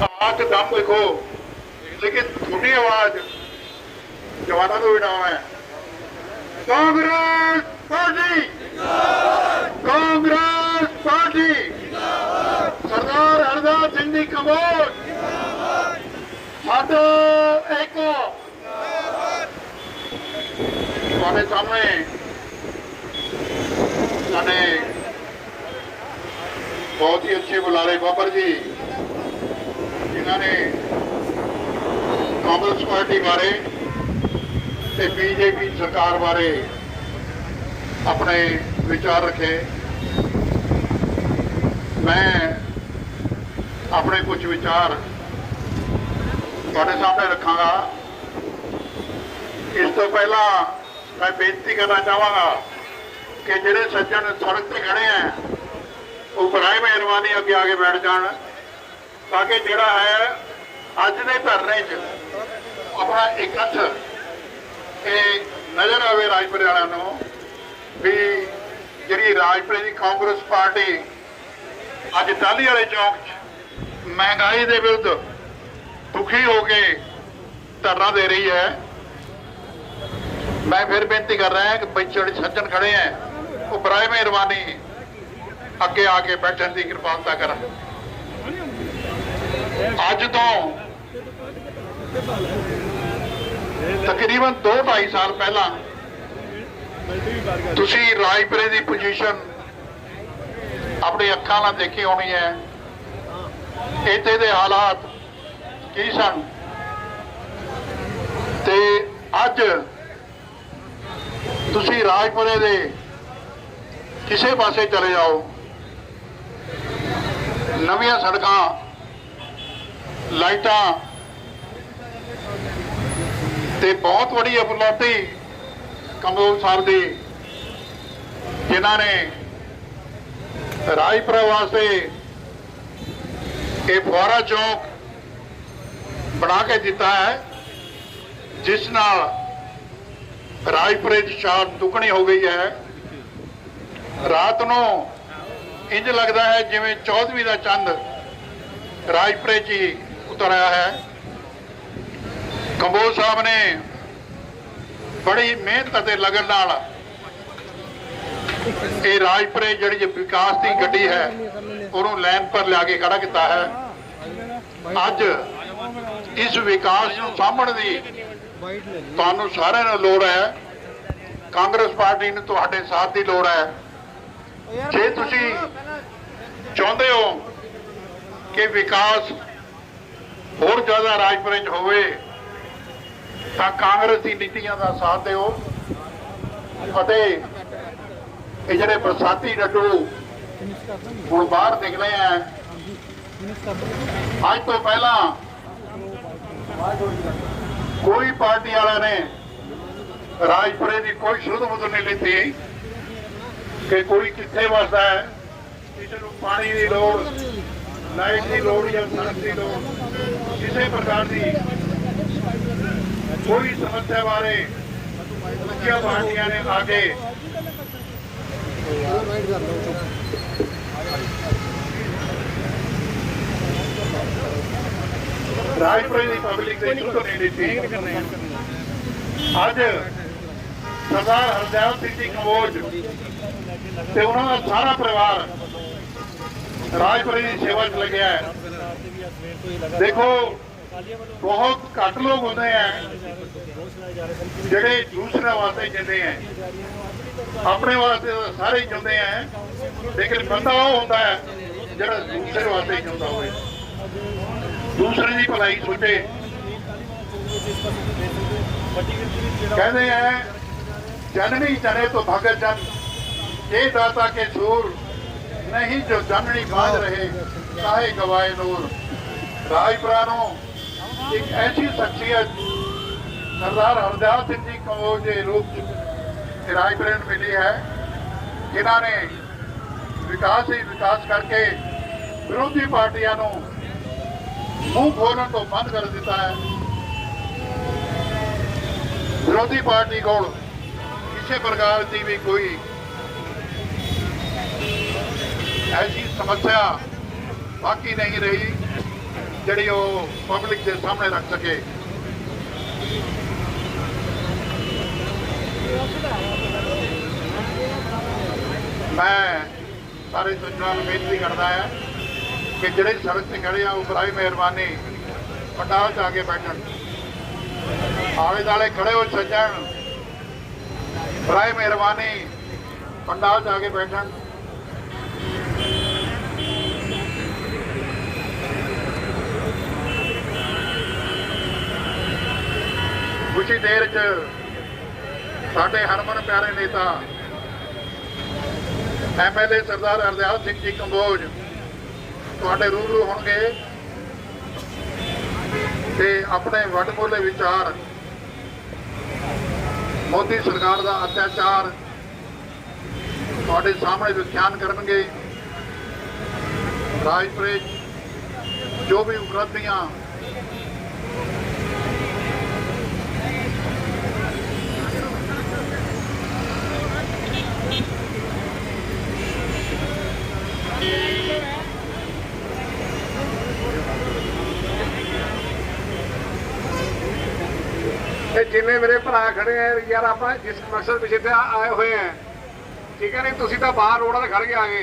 आवाज दम देखो, लेकिन थोड़ी आवाज जवानों को भी डाउन है। कांग्रेस पार्टी, कांग्रेस पार्टी, सरदार हरदास सिंह जी कमोज साडा एको तुम्हारे सामने साडे बहुत ही अच्छे बुलारे बाबर जी जिन्होंने कांग्रेस पार्टी बारे ते बीजेपी सरकार बारे अपने विचार रखे। मैं अपने कुछ विचार तुहाडे सामने रखांगा। इस तो पहला मैं बेनती करना चाहांगा कि जिहड़े सज्जन सड़क पर खड़े हैं वो बराए मेहरबानी अगे आके बैठ जान, ताकि जिहड़ा है अज दे धरने च अपना इकट्ठ नज़र आवे राजपुरे वालों नूं भी जिहड़ी राजपुरे की कांग्रेस पार्टी अज टाहली वाले चौक च महंगाई के विरुद्ध दुखी होके धरना दे रही है। मैं फिर बेनती कर रहा है कि भाई ਜਿਹੜੇ सज्जन खड़े हैं वो बराए मेहरबानी अगे आके बैठने की कृपालता कर। अज तो तकरीबन 2-2.5 साल पहला तुसी राजपुरे की पोजीशन अपनी अखां नाल देखी होनी है। इत्थे दे हालात की सन ते अज तुसी राजपुरे दे किसे पासे चले जाओ, नवीं सड़कां लाइटां ते बहुत बड़ी उपलब्धि कमोज साहब दी जिन्हां ने राजपुरा वास्ते ये फुआरा चौक बना के दिता है, जिस नाल राजपुरे की शान दुगनी हो गई है। रात को इंज लगता है जिवें 14वीं का चंद राजपुरे च ही उतर आया है। कंबोज साहब ने बड़ी मेहनत और लगन नाल ये राजपुरे जिहड़ी विकास की गड्डी है उन्होंने लैन पर लिया के खड़ा किया है। अज इस विकास को सामने की तुहानू सारिਆਂ ਨੂੰ लोड़ है, कांग्रेस पार्टी ਨੂੰ ਤੁਹਾਡੇ साथ की लोड़ है। जे तुसी चाहते हो कि विकास होर ज़्यादा राजपुरे च होवे तां कांग्रेस की नीतियां का साथ दिओ अते ये जिहड़े बरसाती डड्डू हुण बाहर निकले हैं, अज तो पहला कोई पार्टी वाले ने राजपुरे की कोई शुद्ध बुद्ध नहीं लीती कि कोई कितने वसदा है, किसी को पानी की लोड़, लाइट की लोड़ या सड़क की लोड़, किसी प्रकार की कोई समस्या बारे दूसरी पार्टियां ने आके राजपुरे की पब्लिक से शुद्ध नहीं लीती। अज सरदार हरदयाल सिंह जी कमोज ते उन्होंने सारा परिवार राजपुरे की सेवा च लगे है। देखो बहुत घट लोग होते हैं जिहड़े दूसरे वास्ते जीते हैं, अपने वास्ते तो सारे ही जीते हैं, लेकिन बंदा वो होता है जिहड़ा दूसरे वास्ते ही जीता होवे, दूसरे की भलाई सोचे। कहते हैं जननी जने तो भगत जन, ये दाता के सूर नहीं जो जननी बाज रहे चाहे गवाए नूर। राजपुरा नूं एक ऐसी शख्सियत सरदार हरदयाल सिंह जी कमोज के रूप राजपुरे नूं मिली है, जिन्होंने विकास ही विकास करके विरोधी पार्टियां नूं मुंह खोलने तो बंद कर दिता है। विरोधी पार्टी को किसी प्रकार की भी कोई ऐसी समस्या बाकी नहीं रही। ਜਿਹੜੀ ਉਹ ਪਬਲਿਕ ਦੇ ਸਾਹਮਣੇ ਰੱਖ ਸਕੇ। ਮੈਂ ਸਾਰੇ ਸੱਜਣਾਂ ਨੂੰ ਬੇਨਤੀ ਕਰਦਾ ਹਾਂ ਕਿ ਜਿਹੜੇ ਸੜਕ ਤੇ ਖੜੇ ਆ ਉਹ ਬਰਾਏ ਮਿਹਰਬਾਨੀ ਪੰਡਾਲ 'ਚ ਆ ਕੇ ਬੈਠਣ। ਆਲੇ ਦੁਆਲੇ ਖੜੇ ਹੋ ਸੱਜਣ ਬਰਾਏ ਮਿਹਰਬਾਨੀ ਪੰਡਾਲ 'ਚ ਆ ਕੇ ਬੈਠਣ। ਕੁਝ ਹੀ ਦੇਰ 'ਚ ਸਾਡੇ ਹਰਮਨ ਪਿਆਰੇ ਨੇਤਾ MLA ਸਰਦਾਰ ਹਰਦਿਆਲ ਸਿੰਘ ਜੀ ਕੰਬੋਜ ਤੁਹਾਡੇ ਰੂਬਰੂ ਹੋਣਗੇ ਤੇ ਆਪਣੇ ਵੱਡਮੁੱਲੇ ਵਿਚਾਰ ਮੋਦੀ ਸਰਕਾਰ ਦਾ ਅਤਿਆਚਾਰ ਤੁਹਾਡੇ ਸਾਹਮਣੇ ਵਿਖਿਆਨ ਕਰਨਗੇ। ਰਾਜਪੁਰੇ ਜੋ ਵੀ ਉਪਲਬਧੀਆਂ जिन्ने मेरे भरा खड़े हैं यार, आप जिस मकसद पिछे से आए हुए हैं, ठीक है नहीं, तुसी तो बाहर रोड़ा खड़ के आ गए।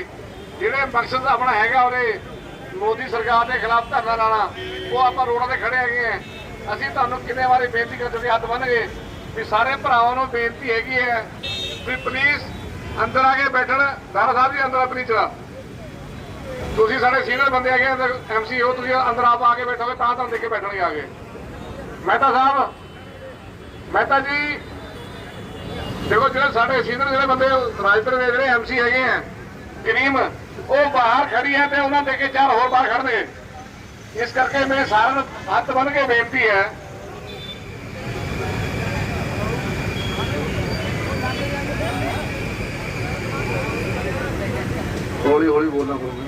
जिहड़े मकसद अपना हैगा ਉਹਦੇ मोदी सरकार के खिलाफ धरना लाना, वो आप रोड़ा से खड़े हैगे हैं। ਅਸੀਂ ਤੁਹਾਨੂੰ ਕਿੰਨੇ ਵਾਰੀ ਬੇਨਤੀ ਕਰ ਚੁੱਕੇ, ਹੱਥ ਬੰਨ ਗਏ ਵੀ ਸਾਰੇ ਭਰਾਵਾਂ ਨੂੰ ਬੇਨਤੀ ਹੈਗੀ ਹੈ ਵੀ ਪਲੀਜ਼ ਅੰਦਰ ਆ ਕੇ ਬੈਠਣ। ਦਾਰਾ ਸਾਹਿਬ ਜੀ ਅੰਦਰ ਆਪਣੀ ਚਲਾ, ਤੁਸੀਂ ਸਾਡੇ ਸੀਨੀਅਰ ਬੰਦੇ ਹੈਗੇ ਅੰਦਰ, MC ਹੋ ਤੁਸੀਂ, ਅੰਦਰ ਆਪ ਆ ਕੇ ਬੈਠੋਗੇ ਤਾਂ ਤੁਹਾਨੂੰ ਦੇਖ ਕੇ ਬੈਠਣਗੇ ਆ ਕੇ। ਮਹਿਤਾ ਸਾਹਿਬ, ਮਹਿਤਾ ਜੀ ਦੇਖੋ ਜਿਹੜੇ ਸਾਡੇ ਸੀਨੀਅਰ ਜਿਹੜੇ ਬੰਦੇ ਰਾਜਪੁਰ ਦੇ ਜਿਹੜੇ MC ਹੈਗੇ ਆ ਟੀਮ, ਉਹ ਬਾਹਰ ਖੜੀ ਹੈ ਤੇ ਉਹਨਾਂ ਦੇ ਕੇ ਚਾਰ ਹੋਰ ਬਾਹਰ ਖੜਨਗੇ। ਇਸ ਕਰਕੇ ਮੇਰੇ ਸਾਰਿਆਂ ਨੂੰ ਹੱਥ ਬੰਨ ਕੇ ਬੇਨਤੀ ਹੈ ਹੌਲੀ ਹੌਲੀ ਬੋਲਣਾ ਪਊਗਾ।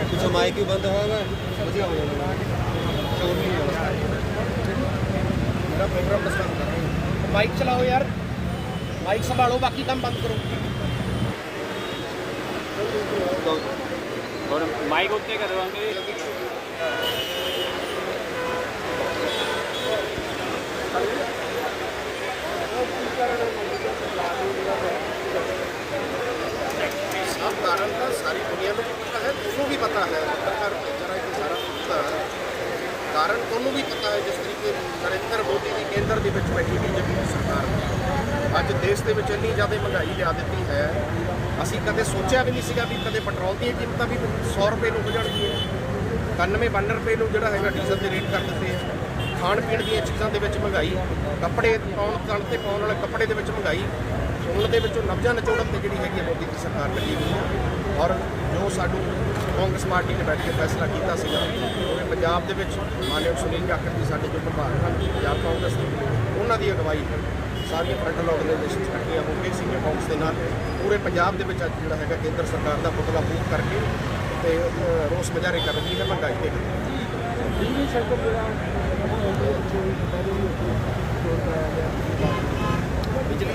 कुछ माइक भी बंद होगा बढ़िया हो जाएगा। मेरा प्रोग्राम बस बंद करो, माइक चलाओ यार, माइक संभालो, बाकी काम बंद करो। और माइक उतने करवाएंगे सब कारण का सारी दुनिया में पता है, दोनों भी पता है, पत्रकार जरा कि सारा पता है कारण दोनों भी पता है। जिस तरीके नरेंद्र मोदी की केंद्र के ਵਿੱਚ बैठी बीजेपी सरकार ਅੱਜ ਦੇਸ਼ ਦੇ ਵਿੱਚ ਇੰਨੀ ਜ਼ਿਆਦਾ ਮਹਿੰਗਾਈ ਲਿਆ ਦਿੱਤੀ ਹੈ, ਅਸੀਂ ਕਦੇ ਸੋਚਿਆ ਵੀ ਨਹੀਂ ਸੀਗਾ ਵੀ ਕਦੇ ਪੈਟਰੋਲ ਦੀਆਂ ਕੀਮਤਾਂ ਵੀ 100 ਰੁਪਏ ਨੂੰ ਹੋ ਜਾਣਗੀਆਂ। 91-92 ਰੁਪਏ ਨੂੰ ਜਿਹੜਾ ਹੈਗਾ ਡੀਜ਼ਲ ਦੇ ਰੇਟ ਕਰ ਦਿੱਤੇ। ਖਾਣ ਪੀਣ ਦੀਆਂ ਚੀਜ਼ਾਂ ਦੇ ਵਿੱਚ ਮਹਿੰਗਾਈ, ਕੱਪੜੇ ਪਾਉਣ ਤਣ ਤੇ ਪਾਉਣ ਵਾਲੇ ਕੱਪੜੇ ਦੇ ਵਿੱਚ ਮਹਿੰਗਾਈ, ਉਹਨਾਂ ਦੇ ਵਿੱਚੋਂ ਨਬਜ਼ਾਂ ਨਿਚੋੜਨ ਤੇ ਜਿਹੜੀ ਹੈਗੀ ਮੋਦੀ ਦੀ ਸਰਕਾਰ ਲੱਗੀ ਹੋਈ ਹੈ। ਔਰ ਜੋ ਸਾਨੂੰ ਕਾਂਗਰਸ ਪਾਰਟੀ ਨੇ ਬੈਠ ਕੇ ਫੈਸਲਾ ਕੀਤਾ ਸੀਗਾ ਕਿ ਪੰਜਾਬ ਦੇ ਵਿੱਚ ਮਾਨਯੋਗ ਸੁਨੀਲ ਜਾਖੜ ਜੀ ਸਾਡੇ ਜੋ ਪ੍ਰਧਾਨ ਹਨ ਪੰਜਾਬ ਕਾਂਗਰਸ ਦੇ, ਉਹਨਾਂ ਦੀ ਅਗਵਾਈ ਸਾਰੀਆਂ ਫਰੰਟਲ ਆਰਗੇਨਾਈਜੇਸ਼ਨ ਇਕੱਠੀਆਂ ਹੋ ਕੇ ਸੀਨੀਅਰ ਕਾਂਗਰਸ ਦੇ ਨਾਲ ਪੂਰੇ ਪੰਜਾਬ ਦੇ ਵਿੱਚ ਅੱਜ ਜਿਹੜਾ ਹੈਗਾ ਕੇਂਦਰ ਸਰਕਾਰ ਦਾ ਪੁਤਲਾ ਫੂਕ ਕਰਕੇ ਤੇ ਰੋਸ ਮੁਜ਼ਾਹਰੇ ਕਰ ਰਹੀ ਹੈ ਮਹਿੰਗਾਈ ਦੇ।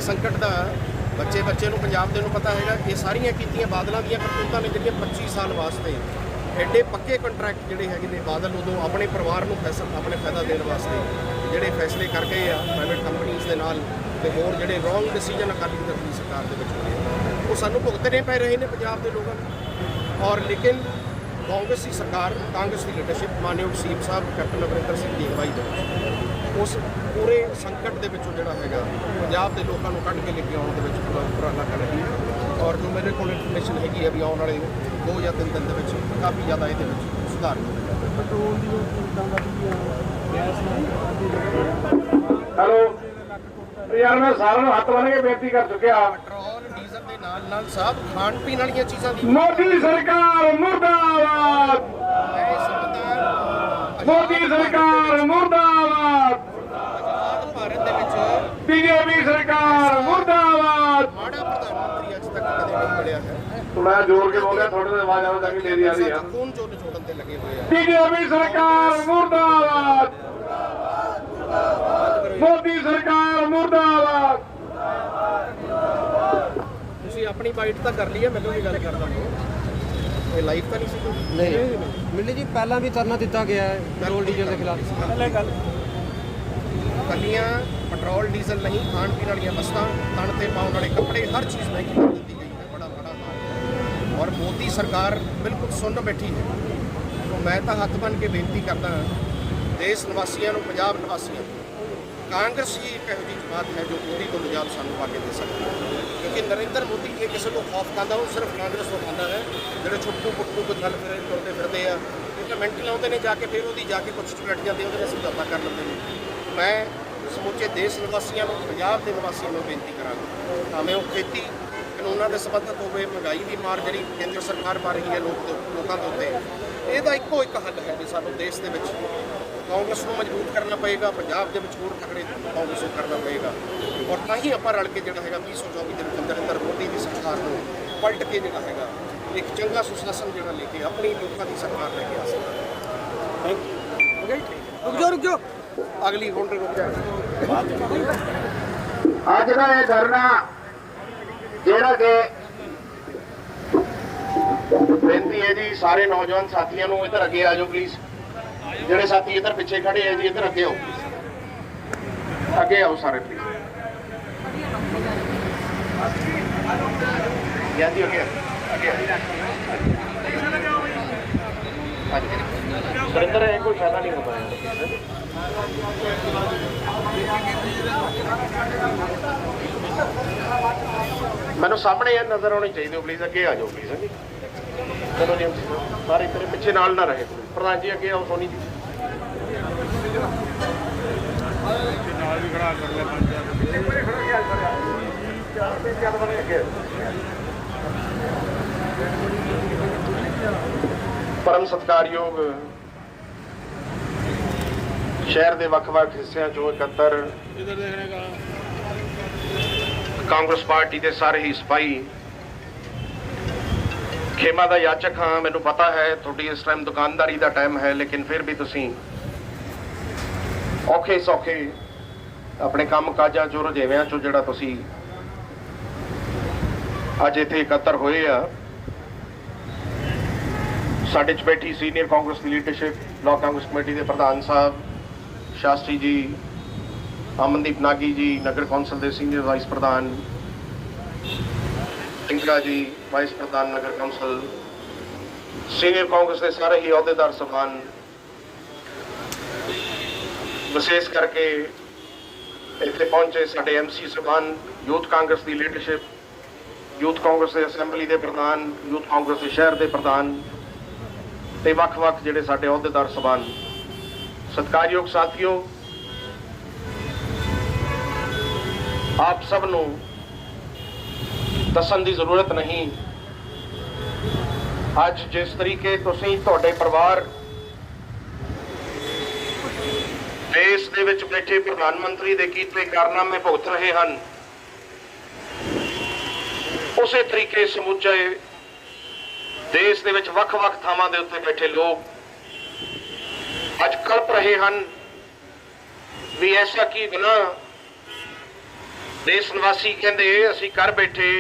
ਸੰਕਟ ਦਾ ਬੱਚੇ ਨੂੰ ਪੰਜਾਬ ਦੇ ਨੂੰ ਪਤਾ ਹੈਗਾ। ਇਹ ਸਾਰੀਆਂ ਕੀਤੀਆਂ ਬਾਦਲਾਂ ਦੀਆਂ ਕਰਤੂਤਾਂ ਨੇ ਜਿਹੜੀਆਂ 25 ਸਾਲ ਵਾਸਤੇ ਐਡੇ ਪੱਕੇ ਕੰਟਰੈਕਟ ਜਿਹੜੇ ਹੈਗੇ ਨੇ ਬਾਦਲ ਉਦੋਂ ਆਪਣੇ ਪਰਿਵਾਰ ਨੂੰ ਆਪਣੇ ਫਾਇਦਾ ਦੇਣ ਵਾਸਤੇ ਜਿਹੜੇ ਫੈਸਲੇ ਕਰ ਗਏ ਆ ਪ੍ਰਾਈਵੇਟ ਕੰਪਨੀਆਂ ਦੇ ਨਾਲ, ਤੇ ਹੋਰ ਜਿਹੜੇ ਰੋਂਗ ਡਿਸੀਜਨ ਅਕਾਲੀ ਦਲ ਦੀ ਸਰਕਾਰ ਦੇ ਵਿੱਚ ਹੋਏ ਆ, ਉਹ ਸਾਨੂੰ ਭੁਗਤਣੇ ਪੈ ਰਹੇ ਨੇ ਪੰਜਾਬ ਦੇ ਲੋਕਾਂ ਨੂੰ। ਔਰ ਲੇਕਿਨ ਕਾਂਗਰਸ ਦੀ ਸਰਕਾਰ, ਕਾਂਗਰਸ ਦੀ ਲੀਡਰਸ਼ਿਪ, ਮਾਨਯੋਗ ਸੀਐਮ ਸਾਹਿਬ ਕੈਪਟਨ ਅਮਰਿੰਦਰ ਸਿੰਘ ਦੀ ਅਗਵਾਈ ਦੇ ਵਿੱਚ ਉਸ ਪੂਰੇ ਸੰਕਟ ਦੇ ਵਿੱਚੋਂ ਜਿਹੜਾ ਹੈਗਾ ਪੰਜਾਬ ਦੇ ਲੋਕਾਂ ਨੂੰ ਕੱਢ ਕੇ ਲੈ ਕੇ ਆਉਣ ਦੇ ਵਿੱਚ ਪੂਰਾ ਉਪਰਾਲਾ ਕਰ ਰਹੀ ਹੈ। ਔਰ ਜੋ ਮੇਰੇ ਕੋਲ ਇਨਫੋਰਮੇਸ਼ਨ ਹੈਗੀ ਹੈ ਵੀ ਆਉਣ ਵਾਲੇ 2 ਜਾਂ 3 ਦਿਨ ਦੇ ਵਿੱਚ ਕਾਫੀ ਜ਼ਿਆਦਾ ਇਹਦੇ ਵਿੱਚ ਸੁਧਾਰ ਹੋਵੇਗਾ। ਪੈਟਰੋਲ ਦੀ ਕੀਮਤਾਂ ਵਧਦੀਆਂ, ਗੈਸ ਹੈਲੋ ਯਾਰ, ਮੈਂ ਸਾਰਿਆਂ ਨੂੰ ਹੱਥ ਬੰਨ੍ਹ ਕੇ ਬੇਨਤੀ ਕਰ ਚੁੱਕਿਆ, ਪੈਟਰੋਲ ਡੀਜ਼ਲ ਦੇ ਨਾਲ ਸਾਹਿਬ ਖਾਣ ਪੀਣ ਵਾਲੀਆਂ ਚੀਜ਼ਾਂ ਦੀ ਮੋਦੀ ਸਰਕਾਰ ਮੁਰਦਾਬਾਦ, ਮੈਂ ਸਮਝਦਾ ਮੋਦੀ ਸਰਕਾਰ ਮੁਰਦਾਬਾਦ, ਆਜ਼ਾਦ ਭਾਰਤ ਦੇ ਵਿੱਚ ਬੀਜੇਪੀ ਸਰਕਾਰ ਮੁਰਦਾਬਾਦ। ਮਾੜਾ ਪ੍ਰਧਾਨ ਮੰਤਰੀ ਅੱਜ ਤੱਕ ਕਦੇ ਨਹੀਂ ਮਿਲਿਆ ਹੈ। ਮੈਂ ਜੋਰ ਕੇ ਬੋਲਿਆ, ਤੁਹਾਡੇ ਤੋਂ ਆਵਾਜ਼ ਆਉਣ ਤੱਕ ਮੇਰੀ ਆ ਰਹੀ ਆ। ਖੂਨ ਚੋਂ ਨਿਚੋੜਨ ਤੇ ਲੱਗੇ ਹੋਏ ਆ। ਬੀਜੇਪੀ ਸਰਕਾਰ ਮੁਰਦਾਬਾਦ, ਮੋਦੀ ਸਰਕਾਰ ਮੁਰਦਾਬਾਦ। ਤੁਸੀਂ ਆਪਣੀ ਬਾਈਟ ਤਾਂ ਕਰ ਲਈ ਹੈ, ਮੈਨੂੰ ਵੀ ਗੱਲ ਕਰਦਾ ਹਾਂ। ਇਹ ਲਾਈਵ ਤਾਂ ਨਹੀਂ ਸੀ ਕੋਈ? ਨਹੀਂ ਮਿਲੀ ਜੀ, ਪਹਿਲਾਂ ਵੀ ਧਰਨਾ ਦਿੱਤਾ ਗਿਆ ਹੈ ਪੈਟਰੋਲ ਡੀਜ਼ਲ ਦੇ ਖਿਲਾਫ। ਕੱਲੀਆਂ ਪੈਟਰੋਲ ਡੀਜ਼ਲ ਨਹੀਂ, ਖਾਣ ਪੀਣ ਵਾਲੀਆਂ ਵਸਤਾਂ, ਤਣ ਤੇ ਪਾਉਣ ਵਾਲੇ ਕੱਪੜੇ, ਹਰ ਚੀਜ਼ ਮਹਿੰਗੀ ਕਰ ਦਿੱਤੀ ਗਈ ਹੈ। ਬੜਾ ਮਾੜਾ ਹਾਲ। ਔਰ ਮੋਦੀ ਸਰਕਾਰ ਬਿਲਕੁਲ ਸੁੰਨ ਬੈਠੀ ਹੈ। ਮੈਂ ਤਾਂ ਹੱਥ ਬੰਨ੍ਹ ਕੇ ਬੇਨਤੀ ਕਰਦਾ ਦੇਸ਼ ਨਿਵਾਸੀਆਂ ਨੂੰ, ਪੰਜਾਬ ਨਿਵਾਸੀਆਂ ਨੂੰ, ਕਾਂਗਰਸ ਹੀ ਇੱਕ ਇਹੋ ਜਿਹੀ ਜਮਾਤ ਹੈ ਜੋ ਮੋਦੀ ਤੋਂ ਨਿਜਾਤ ਸਾਨੂੰ ਪਾ ਕੇ ਦੇ ਸਕਦੀ ਹੈ। ਕਿਉਂਕਿ ਨਰਿੰਦਰ ਮੋਦੀ ਜੇ ਕਿਸੇ ਤੋਂ ਖੌਫ ਖਾਂਦਾ ਉਹ ਸਿਰਫ ਕਾਂਗਰਸ ਤੋਂ ਖਾਂਦਾ ਹੈ। ਜਿਹੜੇ ਛੁੱਟੂ ਪੁੱਟੂ ਕੋਈ ਗੱਲ ਤੁਰਦੇ ਫਿਰਦੇ ਆ, ਕਿਉਂਕਿ ਮਿੰਟ ਲਾਉਂਦੇ ਨੇ ਜਾ ਕੇ, ਫਿਰ ਉਹਦੀ ਜਾ ਕੇ ਕੁਛ ਚੁਲਟ ਜਾਂਦੇ, ਉਹਦੇ ਨਾਲ ਸਮਝੌਤਾ ਕਰ ਲੈਂਦੇ ਨੇ। ਮੈਂ ਸਮੁੱਚੇ ਦੇਸ਼ ਨਿਵਾਸੀਆਂ ਨੂੰ, ਪੰਜਾਬ ਦੇ ਨਿਵਾਸੀਆਂ ਨੂੰ ਬੇਨਤੀ ਕਰਾਂਗਾ, ਭਾਵੇਂ ਉਹ ਖੇਤੀ ਕਾਨੂੰਨਾਂ ਦੇ ਸੰਬੰਧਿਤ ਹੋਵੇ, ਮਹਿੰਗਾਈ ਦੀ ਮਾਰ ਜਿਹੜੀ ਕੇਂਦਰ ਸਰਕਾਰ ਪਾ ਰਹੀ ਹੈ ਲੋਕਾਂ ਦੇ ਉੱਤੇ, ਇਹਦਾ ਇੱਕੋ ਇੱਕ ਹੱਲ ਹੈ ਵੀ ਸਾਨੂੰ ਦੇਸ਼ ਦੇ ਵਿੱਚ ਕਾਂਗਰਸ ਨੂੰ ਮਜ਼ਬੂਤ ਕਰਨਾ ਪਏਗਾ, ਪੰਜਾਬ ਦੇ ਵਿੱਚ ਹੋਰ ਤਕੜੇ ਕਾਂਗਰਸ ਨੂੰ ਕਰਨਾ ਪਏਗਾ। ਔਰ ਤਾਂ ਹੀ ਆਪਾਂ ਰਲ ਕੇ ਜਿਹੜਾ ਹੈਗਾ 2024 ਦੇ ਵਿੱਚ ਨਰਿੰਦਰ ਮੋਦੀ ਦੀ ਸਰਕਾਰ ਨੂੰ ਪਲਟ ਕੇ ਜਿਹੜਾ ਹੈਗਾ ਇੱਕ ਚੰਗਾ ਸੁਸ਼ਾਸਨ ਜਿਹੜਾ ਲੈ ਕੇ ਆਪਣੀ ਲੋਕਾਂ ਦੀ ਸਰਕਾਰ ਲੈ ਕੇ ਆ ਸਕਦਾ। ਰੁਕ ਜਾਓ ਅਗਲੀ ਹੁਣ ਰੁਕ ਜਾ। ਅੱਜ ਦਾ ਇਹ ਧਰਨਾ ਜਿਹੜਾ ਕਿ ਬੇਨਤੀ ਹੈ ਜੀ ਸਾਰੇ ਨੌਜਵਾਨ ਸਾਥੀਆਂ ਨੂੰ ਇੱਧਰ ਅੱਗੇ ਆ ਜਾਓ ਪਲੀਜ਼। ਜਿਹੜੇ ਸਾਥੀ ਇੱਧਰ ਪਿੱਛੇ ਖੜੇ ਹੈ ਜੀ ਇੱਧਰ ਅੱਗੇ ਆਓ, ਅੱਗੇ ਆਓ ਸਾਰੇ ਪਲੀਜ਼। ਯਾ ਜੀ ਅੱਗੇ ਅੱਗੇ ਸਰਿੰਦਰ ਇਹ ਕੋਈ ਫਾਇਦਾ ਨਹੀਂ ਹੁੰਦਾ ਹੈ। ਮੈਨੂੰ ਸਾਹਮਣੇ ਇਹ ਨਜ਼ਰ ਆਉਣੀ ਚਾਹੀਦੀ ਹੈ ਪਲੀਜ਼, ਅੱਗੇ ਆ ਜਾਓ ਪਲੀਜ਼। ਹਾਂਜੀ ਚਲੋ ਜੀ ਸਾਰੇ ਤੇਰੇ ਪਿੱਛੇ ਨਾਲ ਨਾ ਰਹੇ। ਪ੍ਰਧਾਨ ਜੀ ਅੱਗੇ ਆਓ, ਸੋਨੀ ਜੀ ਨਾਲ ਵੀ ਖੜਾ ਕਰ ਲਿਆ। ਪਰਮ ਸਤਿਕਾਰਯੋਗ ਸ਼ਹਿਰ ਦੇ ਵੱਖ-ਵੱਖ ਹਿੱਸਿਆਂ ਚੋਂ ਇਕੱਤਰ ਇਧਰ ਦੇਖਣੇ ਦਾ ਕਾਂਗਰਸ ਪਾਰਟੀ ਦੇ ਸਾਰੇ ਹੀ ਸਿਪਾਹੀ, ਖੇਮਾ ਦਾ ਯਾਚਕ ਹਾਂ। ਮੈਨੂੰ ਪਤਾ ਹੈ ਤੁਹਾਡੀ ਇਸ ਟਾਈਮ ਦੁਕਾਨਦਾਰੀ ਦਾ ਟਾਈਮ ਹੈ, ਲੇਕਿਨ ਫਿਰ ਵੀ ਤੁਸੀਂ ਔਖੇ ਸੌਖੇ ਆਪਣੇ ਕੰਮ ਕਾਜਾਂ ਚੋਂ, ਰੁਝੇਵਿਆਂ ਚੋਂ ਜਿਹੜਾ ਤੁਸੀਂ ਅੱਜ ਇੱਥੇ ਇਕੱਤਰ ਹੋਏ ਆ। ਸਾਡੇ 'ਚ ਬੈਠੀ ਸੀਨੀਅਰ ਕਾਂਗਰਸ ਦੀ ਲੀਡਰਸ਼ਿਪ, ਬਲਾਕ ਕਾਂਗਰਸ ਕਮੇਟੀ ਦੇ ਪ੍ਰਧਾਨ ਸਾਹਿਬ ਸ਼ਾਸਤਰੀ ਜੀ, ਅਮਨਦੀਪ ਨਾਗੀ ਜੀ, ਨਗਰ ਕੌਂਸਲ ਦੇ ਸੀਨੀਅਰ ਵਾਈਸ ਪ੍ਰਧਾਨ ਇੰਦਰਾ ਜੀ, ਵਾਈਸ ਪ੍ਰਧਾਨ ਨਗਰ ਕੌਂਸਲ, ਸੀਨੀਅਰ ਕਾਂਗਰਸ ਦੇ ਸਾਰੇ ਹੀ ਅਹੁਦੇਦਾਰ ਸਾਹਿਬਾਨ, ਵਿਸ਼ੇਸ਼ ਕਰਕੇ ਇੱਥੇ ਪਹੁੰਚੇ ਸਾਡੇ ਐਮਸੀ ਸਾਹਿਬਾਨ, ਯੂਥ ਕਾਂਗਰਸ ਦੀ ਲੀਡਰਸ਼ਿਪ, ਯੂਥ ਕਾਂਗਰਸ ਦੇ ਅਸੈਂਬਲੀ ਦੇ ਪ੍ਰਧਾਨ, ਯੂਥ ਕਾਂਗਰਸ ਦੇ ਸ਼ਹਿਰ ਦੇ ਪ੍ਰਧਾਨ ਤੇ ਵੱਖ-ਵੱਖ ਜਿਹੜੇ ਸਾਡੇ ਅਹੁਦੇਦਾਰ ਸਾਹਿਬਾਨ, ਸਤਿਕਾਰਯੋਗ ਸਾਥੀਓ, ਆਪ ਸਭ ਨੂੰ ਦੱਸਣ ਦੀ ਜ਼ਰੂਰਤ ਨਹੀਂ। ਅੱਜ ਜਿਸ ਤਰੀਕੇ ਤੁਸੀਂ, ਤੁਹਾਡੇ ਪਰਿਵਾਰ ਦੇਸ਼ ਦੇ ਵਿੱਚ ਬੈਠੇ ਪ੍ਰਧਾਨ ਮੰਤਰੀ ਦੇ ਕੀਤੇ ਕਾਰਨਾਮੇ ਭੁਗਤ ਰਹੇ ਹਨ, ਉਸੇ ਤਰੀਕੇ ਸਮੁੱਚੇ ਦੇਸ਼ ਦੇ ਵਿੱਚ ਵੱਖ-ਵੱਖ ਥਾਵਾਂ ਦੇ ਉੱਤੇ ਬੈਠੇ ਲੋਕ ਅੱਜ ਕਲਪ ਰਹੇ ਹਨ ਵੀ ਐਸਾ ਕੀ ਗੁਨਾਹ ਦੇਸ਼ ਨਿਵਾਸੀ ਕਹਿੰਦੇ ਅਸੀਂ ਕਰ ਬੈਠੇ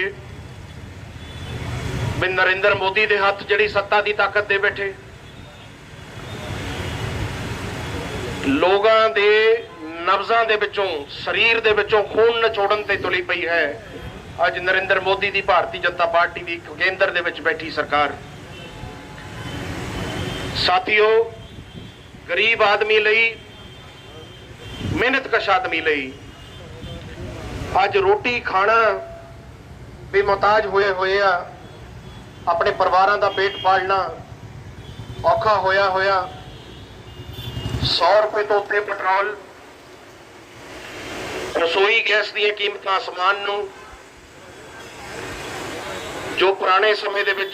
ਵੀ ਨਰਿੰਦਰ ਮੋਦੀ ਦੇ ਹੱਥ ਜਿਹੜੀ ਸੱਤਾ ਦੀ ਤਾਕਤ ਦੇ ਬੈਠੇ। ਲੋਕਾਂ ਦੇ ਨਬਜ਼ਾਂ ਦੇ ਵਿੱਚੋਂ, ਸਰੀਰ ਦੇ ਵਿੱਚੋਂ ਖੂਨ ਨਿਚੋੜਨ ਤੇ ਤੁਲੀ ਪਈ ਹੈ ਅੱਜ ਨਰਿੰਦਰ ਮੋਦੀ ਦੀ ਭਾਰਤੀ ਜਨਤਾ ਪਾਰਟੀ ਦੀ ਕੇਂਦਰ ਦੇ ਵਿੱਚ ਬੈਠੀ ਸਰਕਾਰ। ਸਾਥੀਓ, ਗਰੀਬ ਆਦਮੀ ਲਈ, ਮਿਹਨਤਕਸ਼ ਆਦਮੀ ਲਈ ਅੱਜ ਰੋਟੀ ਖਾਣਾ ਵੀ ਮੁਹਤਾਜ ਹੋਏ ਆ, ਆਪਣੇ ਪਰਿਵਾਰਾਂ ਦਾ ਪੇਟ ਪਾਲਣਾ ਔਖਾ ਹੋਇਆ 100 ਰੁਪਏ ਤੋਂ ਉੱਤੇ ਪੈਟਰੋਲ, ਰਸੋਈ ਗੈਸ ਦੀਆਂ ਕੀਮਤਾਂ ਅਸਮਾਨ ਨੂੰ। ਜੋ ਪੁਰਾਣੇ ਸਮੇਂ ਦੇ ਵਿੱਚ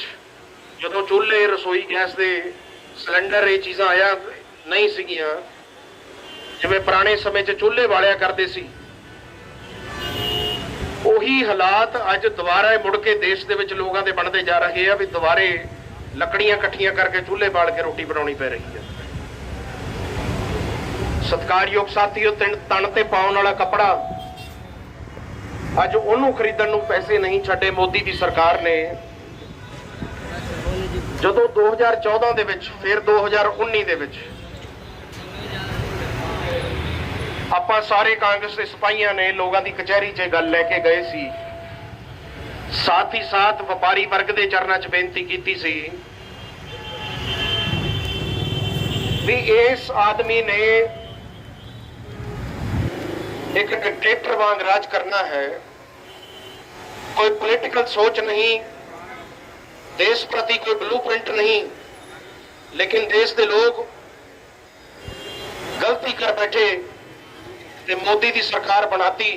ਜਦੋਂ ਚੁੱਲ੍ਹੇ, ਰਸੋਈ ਗੈਸ ਦੇ ਸਿਲੰਡਰ, ਇਹ ਚੀਜ਼ਾਂ ਆਇਆ ਨਹੀਂ ਸੀਗੀਆਂ, ਜਿਵੇਂ ਪੁਰਾਣੇ ਸਮੇਂ 'ਚ ਚੁੱਲ੍ਹੇ ਬਾਲਿਆ ਕਰਦੇ ਸੀ, ਉਹੀ ਹਾਲਾਤ ਅੱਜ ਦੁਬਾਰਾ ਮੁੜ ਕੇ ਦੇਸ਼ ਦੇ ਵਿੱਚ ਲੋਕਾਂ ਦੇ ਬਣਦੇ ਜਾ ਰਹੇ ਆ ਵੀ ਦੁਬਾਰੇ ਲੱਕੜੀਆਂ ਇਕੱਠੀਆਂ ਕਰਕੇ ਚੁੱਲ੍ਹੇ ਬਾਲ ਕੇ ਰੋਟੀ ਬਣਾਉਣੀ ਪੈ ਰਹੀ ਹੈ। ਸਤਿਕਾਰਯੋਗ ਸਾਥੀਓ, ਤਣ ਤੇ ਪਾਉਣ ਵਾਲਾ ਕੱਪੜਾ ਅੱਜ ਉਹਨੂੰ ਖਰੀਦਣ ਨੂੰ ਪੈਸੇ ਨਹੀਂ ਛੱਡੇ ਮੋਦੀ ਦੀ ਸਰਕਾਰ ਨੇ। ਜਦੋਂ 2014 ਦੇ ਵਿੱਚ, ਫਿਰ 2019 ਦੇ ਵਿੱਚ ਆਪਾਂ ਸਾਰੇ ਕਾਂਗਰਸ ਦੇ ਸਿਪਾਹੀਆਂ ਨੇ ਲੋਕਾਂ ਦੀ ਕਚਹਿਰੀ 'ਚ ਗੱਲ ਲੈ ਕੇ ਗਏ ਸੀ। ਸਾਥ ਹੀ ਸਾਥ ਵਪਾਰੀ ਵਰਗ ਦੇ ਚਰਨਾਂ 'ਚ ਬੇਨਤੀ ਕੀਤੀ ਸੀ ਵੀ ਇਸ ਆਦਮੀ ਨੇ ਇੱਕ ਡਿਕਟੇਟਰ ਵਾਂਗ ਰਾਜ ਕਰਨਾ ਹੈ। ਕੋਈ ਪੋਲੀਟੀਕਲ ਸੋਚ ਨਹੀਂ, ਦੇਸ਼ ਪ੍ਰਤੀ ਕੋਈ ਬਲੂਪ੍ਰਿੰਟ ਨਹੀਂ, लेकिन देश के लोग गलती कर बैठे ते मोदी की सरकार बनाती।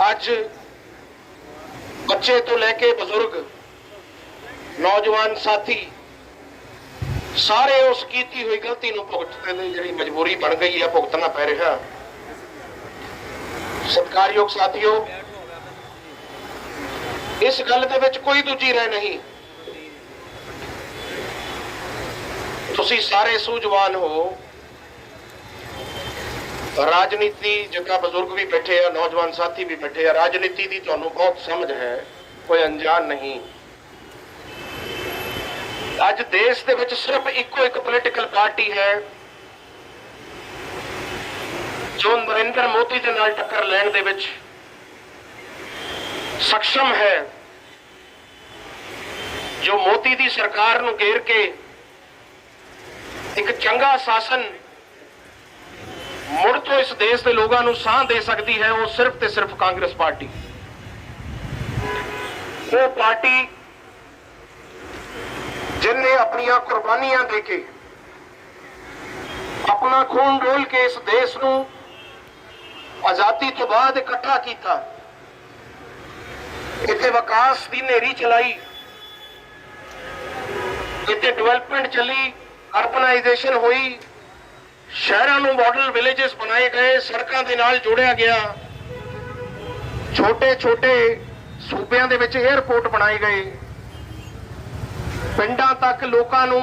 आज बच्चे तो लेके बुजुर्ग, नौजवान साथी सारे उस कीती हुई गलती नूं भुगतने दी जिहड़ी मजबूरी बन गई है, भुगतना पै रहा। सत्कारयोग साथियों, इस गल दे विच कोई दूजी राय नहीं। तुसी सारे सूझवान हो, राजनीति जितना बुजुर्ग भी बैठे हैं, नौजवान साथी भी बैठे हैं, राजनीति की तुहानू बहुत समझ है, कोई अनजान नहीं। आज देश दे विच सिर्फ इको एक पॉलिटिकल पार्टी है जो नरेंद्र मोदी दे नाल टक्कर लैण दे विच सक्षम है, जो मोदी दी सरकार नूं घेर के एक चंगा शासन मुड़ तो इस देश के लोगों को साह दे सकती है। वो सिर्फ ते सिर्फ कांग्रेस पार्टी, वो पार्टी जिन्हें अपनी कुर्बानियां देके अपना खून डोल के इस देश को आजादी तो बाद इकट्ठा किया, इतने विकास की नेरी चलाई, इतने डेवलपमेंट चली, अर्बनाइजेशन हुई, शहरों में मॉडल विलेजेस बनाए गए, सड़कों के नाल जोड़िया गया, छोटे छोटे सूबों के विच एयरपोर्ट बनाए गए, पिंडां तक लोगों को